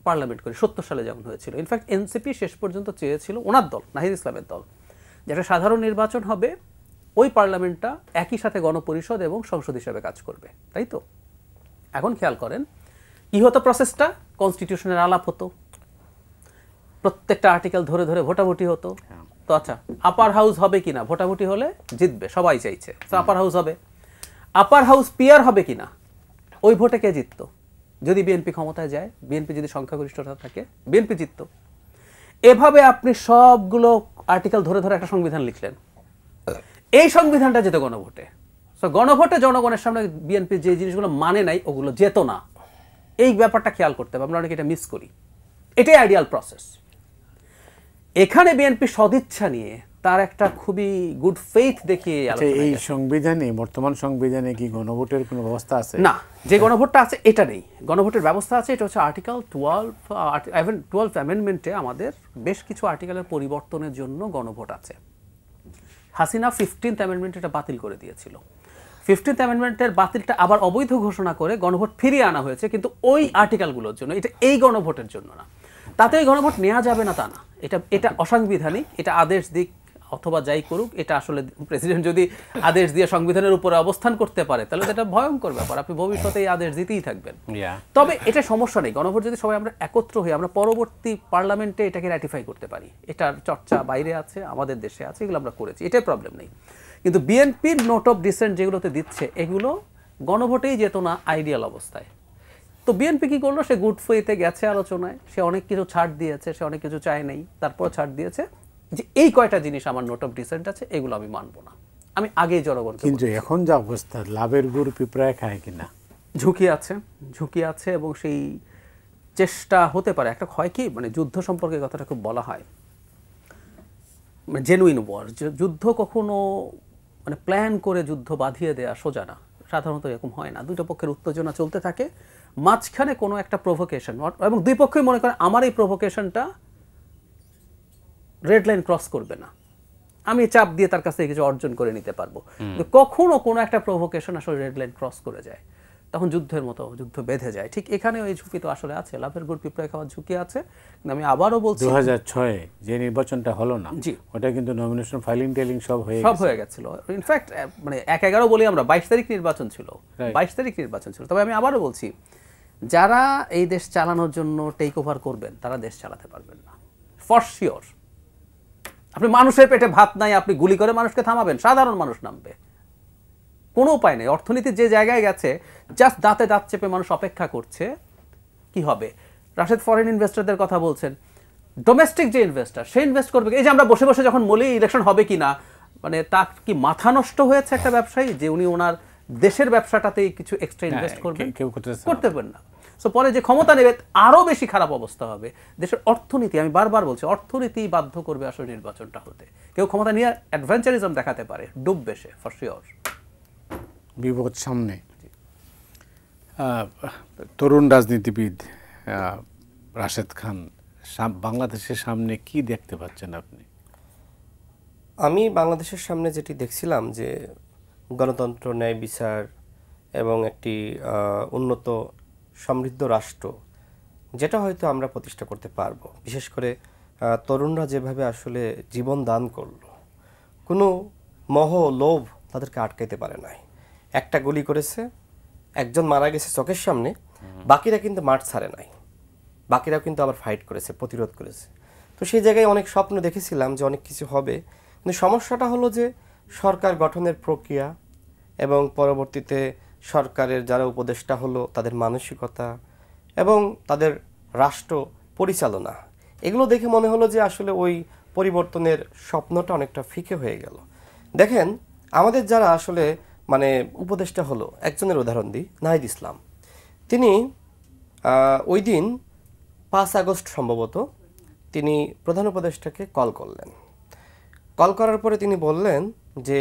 পার্লামেন্ট করি, 70 সালে যেমন হয়েছিল। ইনফ্যাক্ট এনসিপি শেষ পর্যন্ত চেয়েছিল, ওনার দল নাহিদ ইসলামের দল, যেটা সাধারণ নির্বাচন হবে, ওই পার্লামেন্টটা একই সাথে গণপরিষদ এবং সংসদ হিসাবে কাজ করবে, তাই তো? এখন খেয়াল করেন কি হতো প্রসেসটা, কনস্টিটিউশনের আলাপ হতো, প্রত্যেকটা আর্টিকেল ধরে ধরে ভোটাভুটি হতো। তো আচ্ছা, আপার হাউস হবে কিনা, ভোটাভুটি হলে জিতবে, সবাই চাইছে, তো আপার হাউস হবে। আপার হাউস পিয়ার হবে কিনা, ওই ভোটে কে জিততো? যদি বিএনপি ক্ষমতায় যায়, বিএনপি যদি সংখ্যাগরিষ্ঠতা থাকে, বিএনপি জিততো। এভাবে আপনি সবগুলো আর্টিকেল ধরে ধরে একটা সংবিধান লিখলেন, এই সংবিধানটা যেত গণভোটে। সো গণভোটে জনগণের সামনে বিএনপি যে জিনিসগুলো মানে নাই ওগুলো যেত না। এই ব্যাপারটা খেয়াল করতে হবে, আমরা অনেকে এটা মিস করি। এটাই আইডিয়াল প্রসেস। এখানে বিএনপি সদিচ্ছা নিয়ে তার একটা খুবই গুড ফেইথ দেখিয়ে এই সংবিধানে, বর্তমান সংবিধানে কি গণভোটের কোনো ব্যবস্থা আছে? না, যে গণভোটটা আছে এটা নেই। গণভোটের ব্যবস্থা আছে, এটা হচ্ছে আর্টিকেল 12 অ্যামেন্ডমেন্টে আমাদের বেশ কিছু আর্টিকেলের পরিবর্তনের জন্য গণভোট আছে। হাসিনা 15th অ্যামেন্ডমেন্ট এটা বাতিল করে দিয়েছিল। 15th অ্যামেন্ডমেন্টের বাতিলটা আবার অবৈধ ঘোষণা করে গণভোট ফিরিয়ে আনা হয়েছে, কিন্তু ওই আর্টিকেলগুলোর জন্য, এটা এই গণভোটের জন্য না। তাতে এই গণভোট নেওয়া যাবে না তা না, এটা অসাংবিধানিক। এটা আদেশ দিক অথবা যাই করুক, এটা আসলে প্রেসিডেন্ট যদি আদেশ দিয়ে সংবিধানের উপরে অবস্থান করতে পারে তাহলে এটা ভয়ঙ্কর ব্যাপার, আপনি ভবিষ্যতে এই আদেশ দিতেই থাকবেন। তবে এটা সমস্যা নেই, গণভোট যদি সবাই আমরা একত্র হয়ে আমরা পরবর্তী পার্লামেন্টে এটাকে র্যাটিফাই করতে পারি, এটার চর্চা বাইরে আছে, আমাদের দেশে আছে, এগুলো আমরা করেছি, এটাই প্রবলেম নেই। কিন্তু বিএনপির নোট অফ ডিসেন্ট যেগুলোতে দিচ্ছে এগুলো গণভোটেই যেত না আইডিয়াল অবস্থায়। তো বিএনপি কি করলো, সে গুড ফেইথে গেছে আলোচনায়, সে অনেক কিছু ছাড় দিয়েছে, সে অনেক কিছু চায় নাই, তারপর ছাড় দিয়েছে যে এই কয়টা জিনিস আমার নোট অফ ডিসেন্ট আছে, এগুলো আমি মানবো না। আমি আগেই জনগণ, কিন্তু এখন যা অবস্থা, লাভের গুড় পিঁপড়ায় খায় কিনা, ঝুঁকি আছে এবং সেই চেষ্টা হতে পারে। একটা হয় কি, মানে যুদ্ধ সম্পর্কে কথাটা খুব বলা হয়, মানে জেনুইন ওয়ার, যুদ্ধ কখনো মানে প্ল্যান করে যুদ্ধ বাঁধিয়ে দেয়া সোজা না, সাধারণত এরকম হয় না। দুটো পক্ষের উত্তেজনা চলতে থাকে, মাঝখানে কোনো একটা প্রভোকেশন, এবং দুই পক্ষই মনে করে আমার এই প্রভোকেশনটা রেড লাইন ক্রস করবে না, আমি চাপ দিয়ে তার কাছ থেকে কিছু অর্জন করে নিতে পারবো। কিন্তু কখনো কোনো একটা প্রভোকেশন আসলে রেড লাইন ক্রস করে যায়, তখন যুদ্ধের মতো যুদ্ধ বেঁধে যায়। ঠিক এখানে ওই ঝুঁকি তো আসলে আছে, লাভের গুড় পিঁপড়ায় খাওয়ার ঝুঁকি আছে। কিন্তু আমি আবারও বলছি, 2006 যে নির্বাচনটা হলো না, ওটা কিন্তু নমিনেশন ফাইলিং টেলিং সব হয়ে গেছিল। ইনফ্যাক্ট মানে 1/11 বলি আমরা, 22 তারিখ নির্বাচন ছিল, 22 তারিখ নির্বাচন ছিল। তবে আমি আবারও বলছি, যারা এই দেশ চালানোর জন্য টেক ওভার করবেন তারা দেশ চালাতে পারবেন না, ফর শিওর। আপনি মানুষের পেটে ভাত নাই, আপনি গুলি করে মানুষকে থামাবেন, সাধারণ মানুষ নামবে, কোনো উপায় নেই। অর্থনীতি যে জায়গায় গেছে, জাস্ট দাঁতে দাঁত চেপে মানুষ অপেক্ষা করছে কি হবে। রাশেদ ফরেন ইনভেস্টরদের কথা বলছেন, ডোমেস্টিক যে ইনভেস্টর সে ইনভেস্ট করবে। এই যে আমরা বসে বসে যখন বলি ইলেকশন হবে কি না, মানে তার কি মাথা নষ্ট হয়েছে একটা ব্যবসায়ী যে উনি ওনার দেশের ব্যবসাটাতেই কিছু এক্সট্রা ইনভেস্ট করবেন? করতে পারবেন না। সো পরে যে ক্ষমতা নেবে আরো বেশি খারাপ অবস্থা হবে দেশের অর্থনীতি। আমি বারবার বলছি, অর্থনীতি বাধ্য করবে আসলে নির্বাচনটা হতে। কেউ ক্ষমতা নিয়ে অ্যাডভেঞ্চারিজম দেখাতে পারে, ডুববে সে, ফর শিওর। বিপদ সামনে। তরুণ রাজনীতিবিদ রাশেদ খান, বাংলাদেশের সামনে কি দেখতে পাচ্ছেন আপনি? আমি বাংলাদেশের সামনে যেটি দেখছিলাম যে গণতন্ত্র, ন্যায় বিচার এবং একটি উন্নত সমৃদ্ধ রাষ্ট্র, যেটা হয়তো আমরা প্রতিষ্ঠা করতে পারবো। বিশেষ করে তরুণরা যেভাবে আসলে জীবন দান করলো, কোনো মোহ লোভ তাদেরকে আটকাইতে পারে নাই। একটা গুলি করেছে, একজন মারা গেছে চোখের সামনে, বাকিরা কিন্তু মাঠ ছাড়ে নাই, বাকিরাও কিন্তু আবার ফাইট করেছে, প্রতিরোধ করেছে। তো সেই জায়গায় অনেক স্বপ্ন দেখেছিলাম যে অনেক কিছু হবে, কিন্তু সমস্যাটা হলো যে সরকার গঠনের প্রক্রিয়া এবং পরবর্তীতে সরকারের যারা উপদেষ্টা হলো তাদের মানসিকতা এবং তাদের রাষ্ট্র পরিচালনা, এগুলো দেখে মনে হলো যে আসলে ওই পরিবর্তনের স্বপ্নটা অনেকটা ফিকে হয়ে গেল। দেখেন, আমাদের যারা আসলে মানে উপদেষ্টা হলো, একজনের উদাহরণ দিই, নাহিদ ইসলাম। তিনি ওই দিন 5 আগস্ট সম্ভবত তিনি প্রধান উপদেষ্টাকে কল করলেন। কল করার পরে তিনি বললেন যে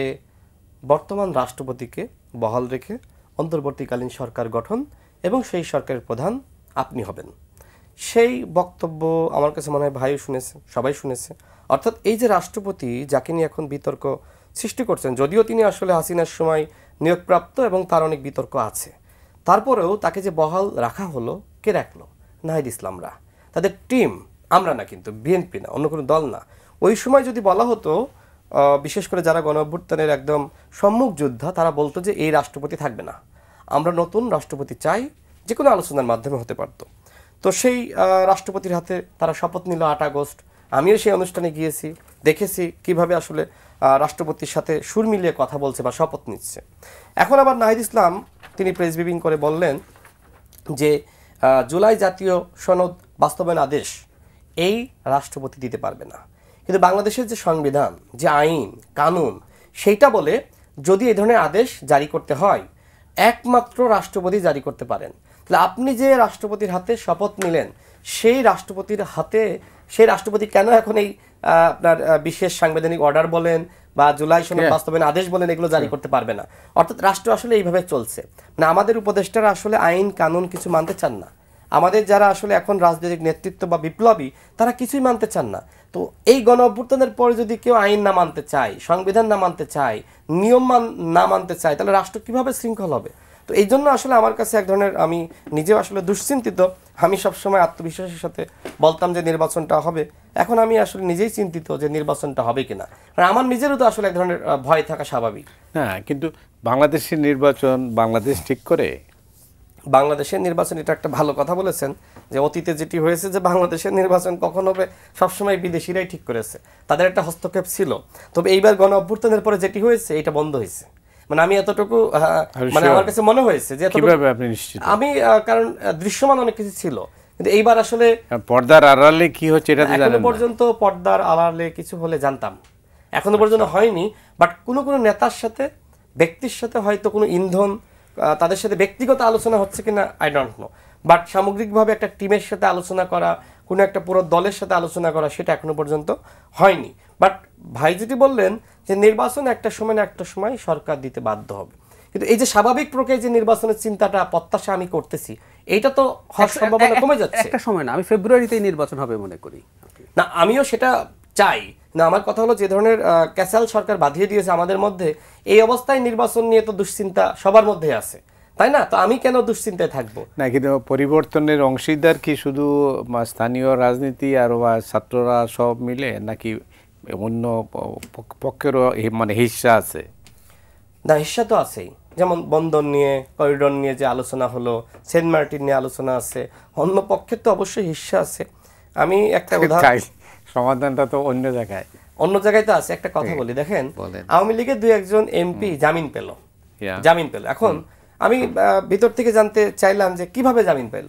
বর্তমান রাষ্ট্রপতিকে বহাল রেখে অন্তর্বর্তীকালীন সরকার গঠন এবং সেই সরকারের প্রধান আপনি হবেন। সেই বক্তব্য আমার কাছে মনে হয় ভাইও শুনেছে, সবাই শুনেছে। অর্থাৎ এই যে রাষ্ট্রপতি যাকে নিয়ে এখন বিতর্ক সৃষ্টি করছেন, যদিও তিনি আসলে হাসিনার সময় নিয়োগপ্রাপ্ত এবং তার অনেক বিতর্ক আছে, তারপরেও তাকে যে বহাল রাখা হলো, কে রাখলো? নাহিদ ইসলামরা। তাদের টিম, আমরা না, কিন্তু বিএনপি না, অন্য কোনো দল না। ওই সময় যদি বলা হতো, বিশেষ করে যারা গণ অভ্যুত্থানের একদম সম্মুখ যোদ্ধা, তারা বলতো যে এই রাষ্ট্রপতি থাকবে না, আমরা নতুন রাষ্ট্রপতি চাই, যে কোনো আলোচনার মাধ্যমে হতে পারতো। তো সেই রাষ্ট্রপতির হাতে তারা শপথ নিল 8 আগস্ট। আমিও সেই অনুষ্ঠানে গিয়েছি, দেখেছি কিভাবে আসলে রাষ্ট্রপতির সাথে সুর মিলিয়ে কথা বলছে বা শপথ নিচ্ছে। এখন আবার নাহিদ ইসলাম তিনি প্রেস ব্রিফিং করে বললেন যে জুলাই জাতীয় সনদ বাস্তবায়ন আদেশ এই রাষ্ট্রপতি দিতে পারবে না, কিন্তু বাংলাদেশের যে সংবিধান, যে আইন কানুন, সেইটা বলে যদি এই ধরনের আদেশ জারি করতে হয় একমাত্র রাষ্ট্রপতি জারি করতে পারেন। তাহলে আপনি যে রাষ্ট্রপতির হাতে শপথ নিলেন, সেই রাষ্ট্রপতির হাতে, সেই রাষ্ট্রপতি কেন এখন এই আপনার বিশেষ সাংবিধানিক অর্ডার বলেন বা জুলাই সনদ বাস্তবায়ন আদেশ বলেন এগুলো জারি করতে পারবে না? অর্থাৎ রাষ্ট্র আসলে এইভাবে চলছে। মানে আমাদের উপদেষ্টারা আসলে আইন কানুন কিছু মানতে চান না। আমাদের যারা আসলে এখন রাজনৈতিক নেতৃত্ব বা বিপ্লবী, তারা কিছুই মানতে চান না। তো এই গণ অভ্যুত্থানের পরে যদি কেউ আইন না মানতে চায়, সংবিধান না মানতে চায়, নিয়ম না মানতে চায়, তাহলে রাষ্ট্র কিভাবে শৃঙ্খল হবে? তো এই জন্য আসলে আমার কাছে এক ধরনের, আমি নিজেও আসলে দুশ্চিন্তিত। আমি সবসময় আত্মবিশ্বাসের সাথে বলতাম যে নির্বাচনটা হবে, এখন আমি আসলে নিজেই চিন্তিত যে নির্বাচনটা হবে কিনা। কারণ আমার নিজেরও তো আসলে এক ধরনের ভয় থাকা স্বাভাবিক। হ্যাঁ, কিন্তু বাংলাদেশের নির্বাচন বাংলাদেশ ঠিক করে। বাংলাদেশের নির্বাচন, এটা একটা ভালো কথা বলেছেন যে অতীতে যেটি হয়েছে যে বাংলাদেশের নির্বাচন কখন হবে সবসময় বিদেশিরাই ঠিক করেছে, তাদের একটা হস্তক্ষেপ ছিল। তবে এইবার গণ অভ্যুত্থানের পরে যেটি হয়েছে এটা বন্ধ হয়েছে। মানে আমি এতটুকু, মানে আমার কাছে মনে হয়েছে যে কিভাবে আপনি নিশ্চিত? আমি কারণ দৃশ্যমান অনেক কিছু ছিল, কিন্তু এইবার আসলে পর্দার আড়ালে কি হচ্ছে এটা তো জানেন এখনো না। পর্যন্ত পর্দার আড়ালে কিছু হলে জানতাম, এখনো পর্যন্ত হয়নি। বাট কোনো নেতার সাথে, ব্যক্তির সাথে হয়তো কোনো ইন্ধন, তাদের সাথে ব্যক্তিগত আলোচনা হচ্ছে কিনা আই ডোন্ট নো, বাট সামগ্রিকভাবে একটা টিমের সাথে আলোচনা করা, কোনো একটা পুরো দলের সাথে আলোচনা করা, সেটা এখনো পর্যন্ত হয়নি। বাট ভাই যেটি বললেন যে নির্বাচন একটা সময় না একটা সময় সরকার দিতে বাধ্য হবে, কিন্তু এই যে স্বাভাবিক প্রক্রিয়ায় যে নির্বাচনের চিন্তাটা প্রত্যাশা আমি করতেছি, এইটা তো হওয়ার সম্ভাবনা কমে যাচ্ছে। একটা সময় না, আমি ফেব্রুয়ারিতেই নির্বাচন হবে মনে করি। না, আমিও সেটা চাই না। আমার কথা হলো যে ধরনের ক্যাসাল সরকার বাঁধিয়ে দিয়েছে আমাদের মধ্যে, এই অবস্থায় নির্বাচন নিয়ে তো দুশ্চিন্তা সবার মধ্যে আছে, তাই না? তো আমি কেন দুশ্চিন্তায় থাকবো? না, কিন্তু পরিবর্তনের অংশীদার কি শুধু স্থানীয় রাজনীতি আর বা ছাত্ররা সব মিলে, নাকি অন্য পক্ষেরও মানে হিস্সা আছে? না, হিস্সা তো আছেই। যেমন বন্দর নিয়ে, করিডোর নিয়ে যে আলোচনা হলো, সেন্ট মার্টিন নিয়ে আলোচনা আছে, অন্য পক্ষের তো অবশ্যই হিস্সা আছে। আমি একটা উদাহরণ, সমাধানটা তো অন্য জায়গায়, অন্য জায়গায় তো আছে। একটা কথা বলি, দেখেন আওয়ামী লীগের 2-1 এমপি জামিন পেল। এখন আমি ভিতর থেকে জানতে চাইলাম যে কিভাবে জামিন পেল।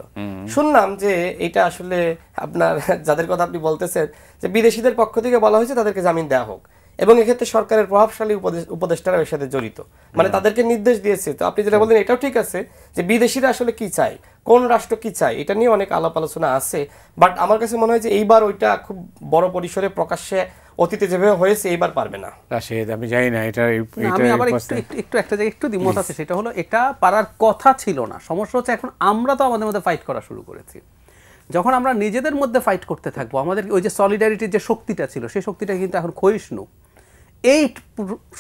শুনলাম যে এটা আসলে আপনার যাদের কথা আপনি বলতেছেন, যে বিদেশিদের পক্ষ থেকে বলা হয়েছে তাদেরকে জামিন দেওয়া হোক, এবং এক্ষেত্রে সরকারের প্রভাবশালী উপদেষ্টারা এর সাথে জড়িত, মানে তাদেরকে নির্দেশ দিয়েছে। তো আপনি যেটা বললেন এটাও ঠিক আছে, যে বিদেশিরা আসলে কি চায়, কোন রাষ্ট্র কি চায়, এটা নিয়ে অনেক আলাপ আলোচনা আছে। বাট আমার কাছে মনে হয় যে এইবার ওইটা খুব বড় পরিসরে প্রকাশ্যে, অতীতে যেভাবে হয়েছে এইবার পারবে না। রাশেদ, আমি জানি না এটা। আমি আবার একটু একটা জায়গায় একটু দ্বিমত আছে, সেটা হলো এটা পারার কথা ছিল না। সমস্যা হচ্ছে এখন আমরা তো আমাদের মধ্যে ফাইট করা শুরু করেছি। যখন আমরা নিজেদের মধ্যে ফাইট করতে থাকবো, আমাদের ওই যে সলিডারিটির যে শক্তিটা ছিল, সেই শক্তিটা কিন্তু এখন ক্ষয়িষ্ণু। এই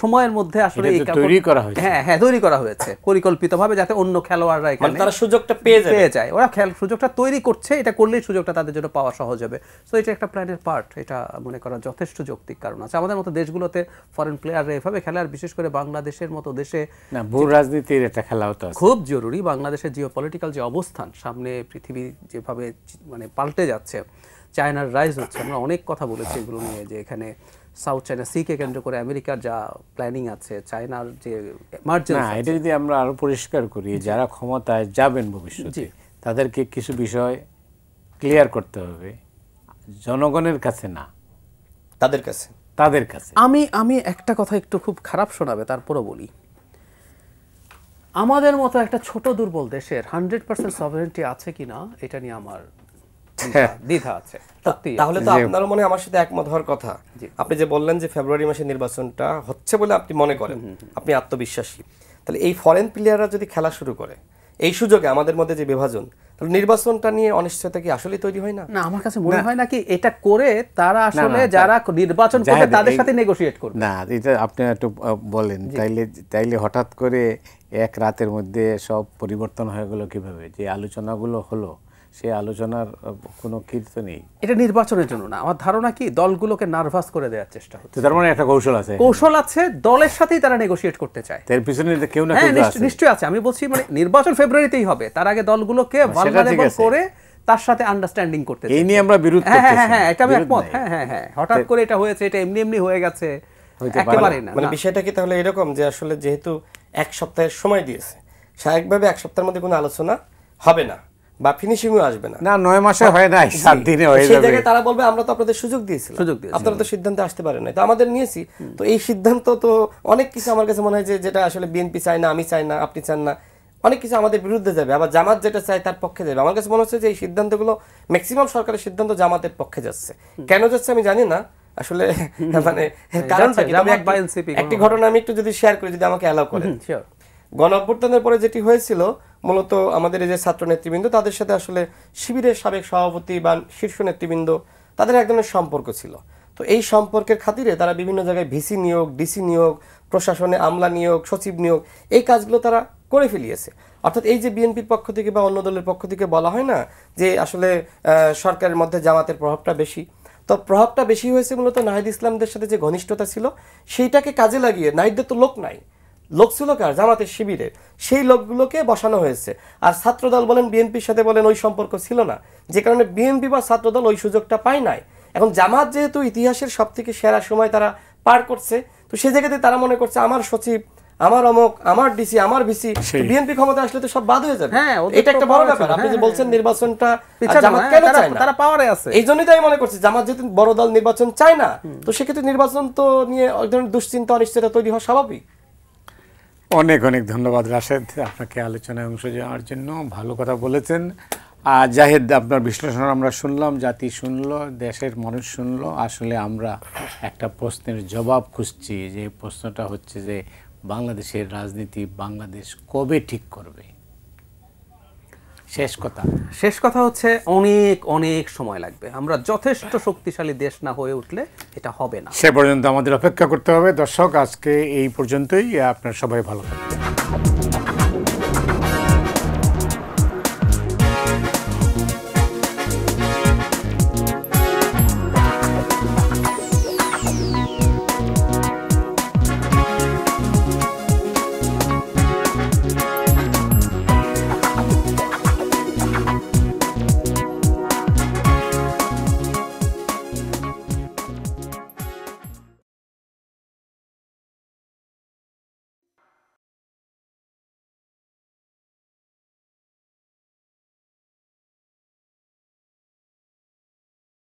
সময়ের মধ্যে আসলে তৈরি করা হয়েছে, হ্যাঁ তৈরি করা হয়েছে পরিকল্পিতভাবে, যাতে অন্য খেলোয়াড়রা এখানে তারা সুযোগটা পেয়ে যায়। ওরা সুযোগটা তৈরি করছে, এটা করলেই সুযোগটা তাদের জন্য পাওয়া সহজ হবে। সো এটা একটা প্ল্যানের পার্ট, এটা মনে করা যথেষ্ট যৌক্তিক কারণ আছে। আমাদের মতো দেশগুলোতে ফরেন প্লেয়াররা এভাবে খেলে, আর বিশেষ করে বাংলাদেশের মতো দেশে ভূ রাজনীতির একটা খেলা হতো খুব জরুরি। বাংলাদেশের জিওপলিটিক্যাল যে অবস্থান, সামনে পৃথিবী যেভাবে মানে পাল্টে যাচ্ছে, চায়নার রাইজ হচ্ছে, আমরা অনেক কথা বলেছি এগুলো নিয়ে, যে এখানে সাউথ চায়না সিকে কেন্দ্র করে আমেরিকার যা প্ল্যানিং আছে, চায়নার যে এমার্জেন্সি। এটা যদি আমরা আরো পরিষ্কার করি, যারা ক্ষমতায় যাবেন ভবিষ্যতে, তাদেরকে কিছু বিষয় ক্লিয়ার করতে হবে, জনগণের কাছে না, তাদের কাছে। আমি একটা কথা একটু খুব খারাপ শোনাবে, তারপরও বলি, আমাদের মতো একটা ছোট দুর্বল দেশের 100% সভারেন্টি আছে কিনা এটা নিয়ে আমার দ্বিধা আছে। তাহলে তো আপনার মনে আমার সাথে একমত হওয়ার কথা। আপনি যে বললেন যে ফেব্রুয়ারি মাসে নির্বাচনটা হচ্ছে বলে আপনি মনে করেন, আপনি আত্মবিশ্বাসী, তাহলে এই ফরেন প্লেয়াররা যদি খেলা শুরু করে এই সুযোগে আমাদের মধ্যে যে বিভাজন, তাহলে নির্বাচনটা নিয়ে অনিশ্চয়তা কি আসলেই তৈরি হয় না? না, আমার কাছে মনে হয় না কি এটা করে তারা আসলে যারা নির্বাচন করবে তাদের সাথে নেগোশিয়েট করবে। না, এটা আপনি একটু বলেন। তাইলে হঠাৎ করে এক রাতের মধ্যে সব পরিবর্তন হয়ে গেল কিভাবে? যে আলোচনাগুলো হলো সেই আলোচনার কোনো কীর্তি নেই। এটা নির্বাচনের জন্য না, আমার ধারণা কি দলগুলোকে নার্ভাস করে দেওয়ার চেষ্টা হচ্ছে। তো তার মানে একটা কৌশল আছে, কৌশল আছে, দলের সাথেই তারা নেগোশিয়েট করতে চায়। তার পিছনে কেউ না হ্যাঁ কেউ আছে। নিশ্চয়ই আছে। আমি বলছি মানে নির্বাচন ফেব্রুয়ারিতেই হবে, তার আগে দলগুলোকে ভালনারেবল আছে। করে তার সাথে আন্ডারস্ট্যান্ডিং করতে এই নিয়ে আমরা বিরোধ হ্যাঁ হ্যাঁ করতেছি হ্যাঁ, এটা আমি বিরোধ একমত। নাই। হ্যাঁ হ্যাঁ হ্যাঁ, হঠাৎ করে এটা হয়েছে, এটা এমনি এমনি হয়ে গেছে, হইতে পারে একেবারেই না। মানে বিষয়টা কি তাহলে এরকম যে আসলে যেহেতু এক সপ্তাহের সময় দিয়েছে, স্বাভাবিকভাবে এক সপ্তাহের মধ্যে কোনো আলোচনা হবে না বা ফিনিশিংও আসবে না। না 9 মাসে হয় নাই, 7 দিনে হয়ে সেই যাবে। জায়গায় তারা বলবে আমরা তো আপনাদের সুযোগ দিয়েছিলাম, আপনারা তো সিদ্ধান্তে আসতে পারেন না, তো আমাদের নিয়েছি। তো এই সিদ্ধান্ত তো অনেক কিছু আমার কাছে মনে হয় যে যেটা আসলে বিএনপি চায় না, আমি চাই না, আপনি চান না, অনেক কিছু আমাদের বিরুদ্ধে যাবে, আবার জামাত যেটা চায় তার পক্ষে যাবে। আমার কাছে মনে হচ্ছে যে এই সিদ্ধান্তগুলো ম্যাক্সিমাম সরকারের সিদ্ধান্ত জামাতের পক্ষে যাচ্ছে। কেন যাচ্ছে আমি জানি না আসলে, মানে কারণটা কি। তবে একটি ঘটনা আমি একটু যদি শেয়ার করি, যদি আমাকে অ্যালাউ করেন। গণ অভ্যুত্থানের পরে যেটি হয়েছিল, মূলত আমাদের এই যে ছাত্র নেতৃবৃন্দ, তাদের সাথে আসলে শিবিরের সাবেক সভাপতি বা শীর্ষ নেতৃবৃন্দ, তাদের এক ধরনের সম্পর্ক ছিল। তো এই সম্পর্কের খাতিরে তারা বিভিন্ন জায়গায় ভিসি নিয়োগ, ডিসি নিয়োগ, প্রশাসনে আমলা নিয়োগ, সচিব নিয়োগ, এই কাজগুলো তারা করে ফেলিয়েছে। অর্থাৎ এই যে বিএনপির পক্ষ থেকে বা অন্য দলের পক্ষ থেকে বলা হয় না যে আসলে সরকারের মধ্যে জামাতের প্রভাবটা বেশি, তো প্রভাবটা বেশি হয়েছে মূলত নাহিদ ইসলামদের সাথে যে ঘনিষ্ঠতা ছিল সেইটাকে কাজে লাগিয়ে, নাহিদদের তো লোক নাই, লোক ছিল কার, জামাতের শিবিরের, সেই লোকগুলোকে বসানো হয়েছে। আর ছাত্রদল বলেন, বিএনপির সাথে বলেন, ওই সম্পর্ক ছিল না, যে কারণে বিএনপি বা ছাত্রদল ওই সুযোগটা পায় নাই। এখন জামাত যেহেতু ইতিহাসের সব থেকে সেরা সময় তারা পার করছে, তো সেই জায়গাতে তারা মনে করছে আমার সচিব, আমার অমক, আমার ডিসি, আমার ভিসি, বিএনপি ক্ষমতা আসলে তো সব বাদ হয়ে যাবে। এটা একটা বড় ব্যাপার। আপনি যে বলছেন নির্বাচনটা জামাত কেন চায় না, তারা পাওয়ারে আছে, এই জন্যই তাই মনে করছি জামাত যেহেতু বড় দল নির্বাচন চায় না, তো সেক্ষেত্রে নির্বাচন তো নিয়ে এক ধরনের দুশ্চিন্তা, অনিশ্চয়তা তৈরি হওয়া স্বাভাবিক। অনেক অনেক ধন্যবাদ রাশেদ, আপনাকে আলোচনায় অংশ নেওয়ার জন্য। ভালো কথা বলেছেন। আর জাহেদ, আপনার বিশ্লেষণ আমরা শুনলাম, জাতি শুনলো, দেশের মানুষ শুনলো। আসলে আমরা একটা প্রশ্নের জবাব খুঁজছি, যে প্রশ্নটা হচ্ছে যে বাংলাদেশের রাজনীতি বাংলাদেশ কবে ঠিক করবে? শেষ কথা হচ্ছে অনেক অনেক সময় লাগবে। আমরা যথেষ্ট শক্তিশালী দেশ না হয়ে উঠলে এটা হবে না। সে পর্যন্ত আমাদের অপেক্ষা করতে হবে। দর্শক, আজকে এই পর্যন্তই। আপনারা সবাই ভালো থাকবেন।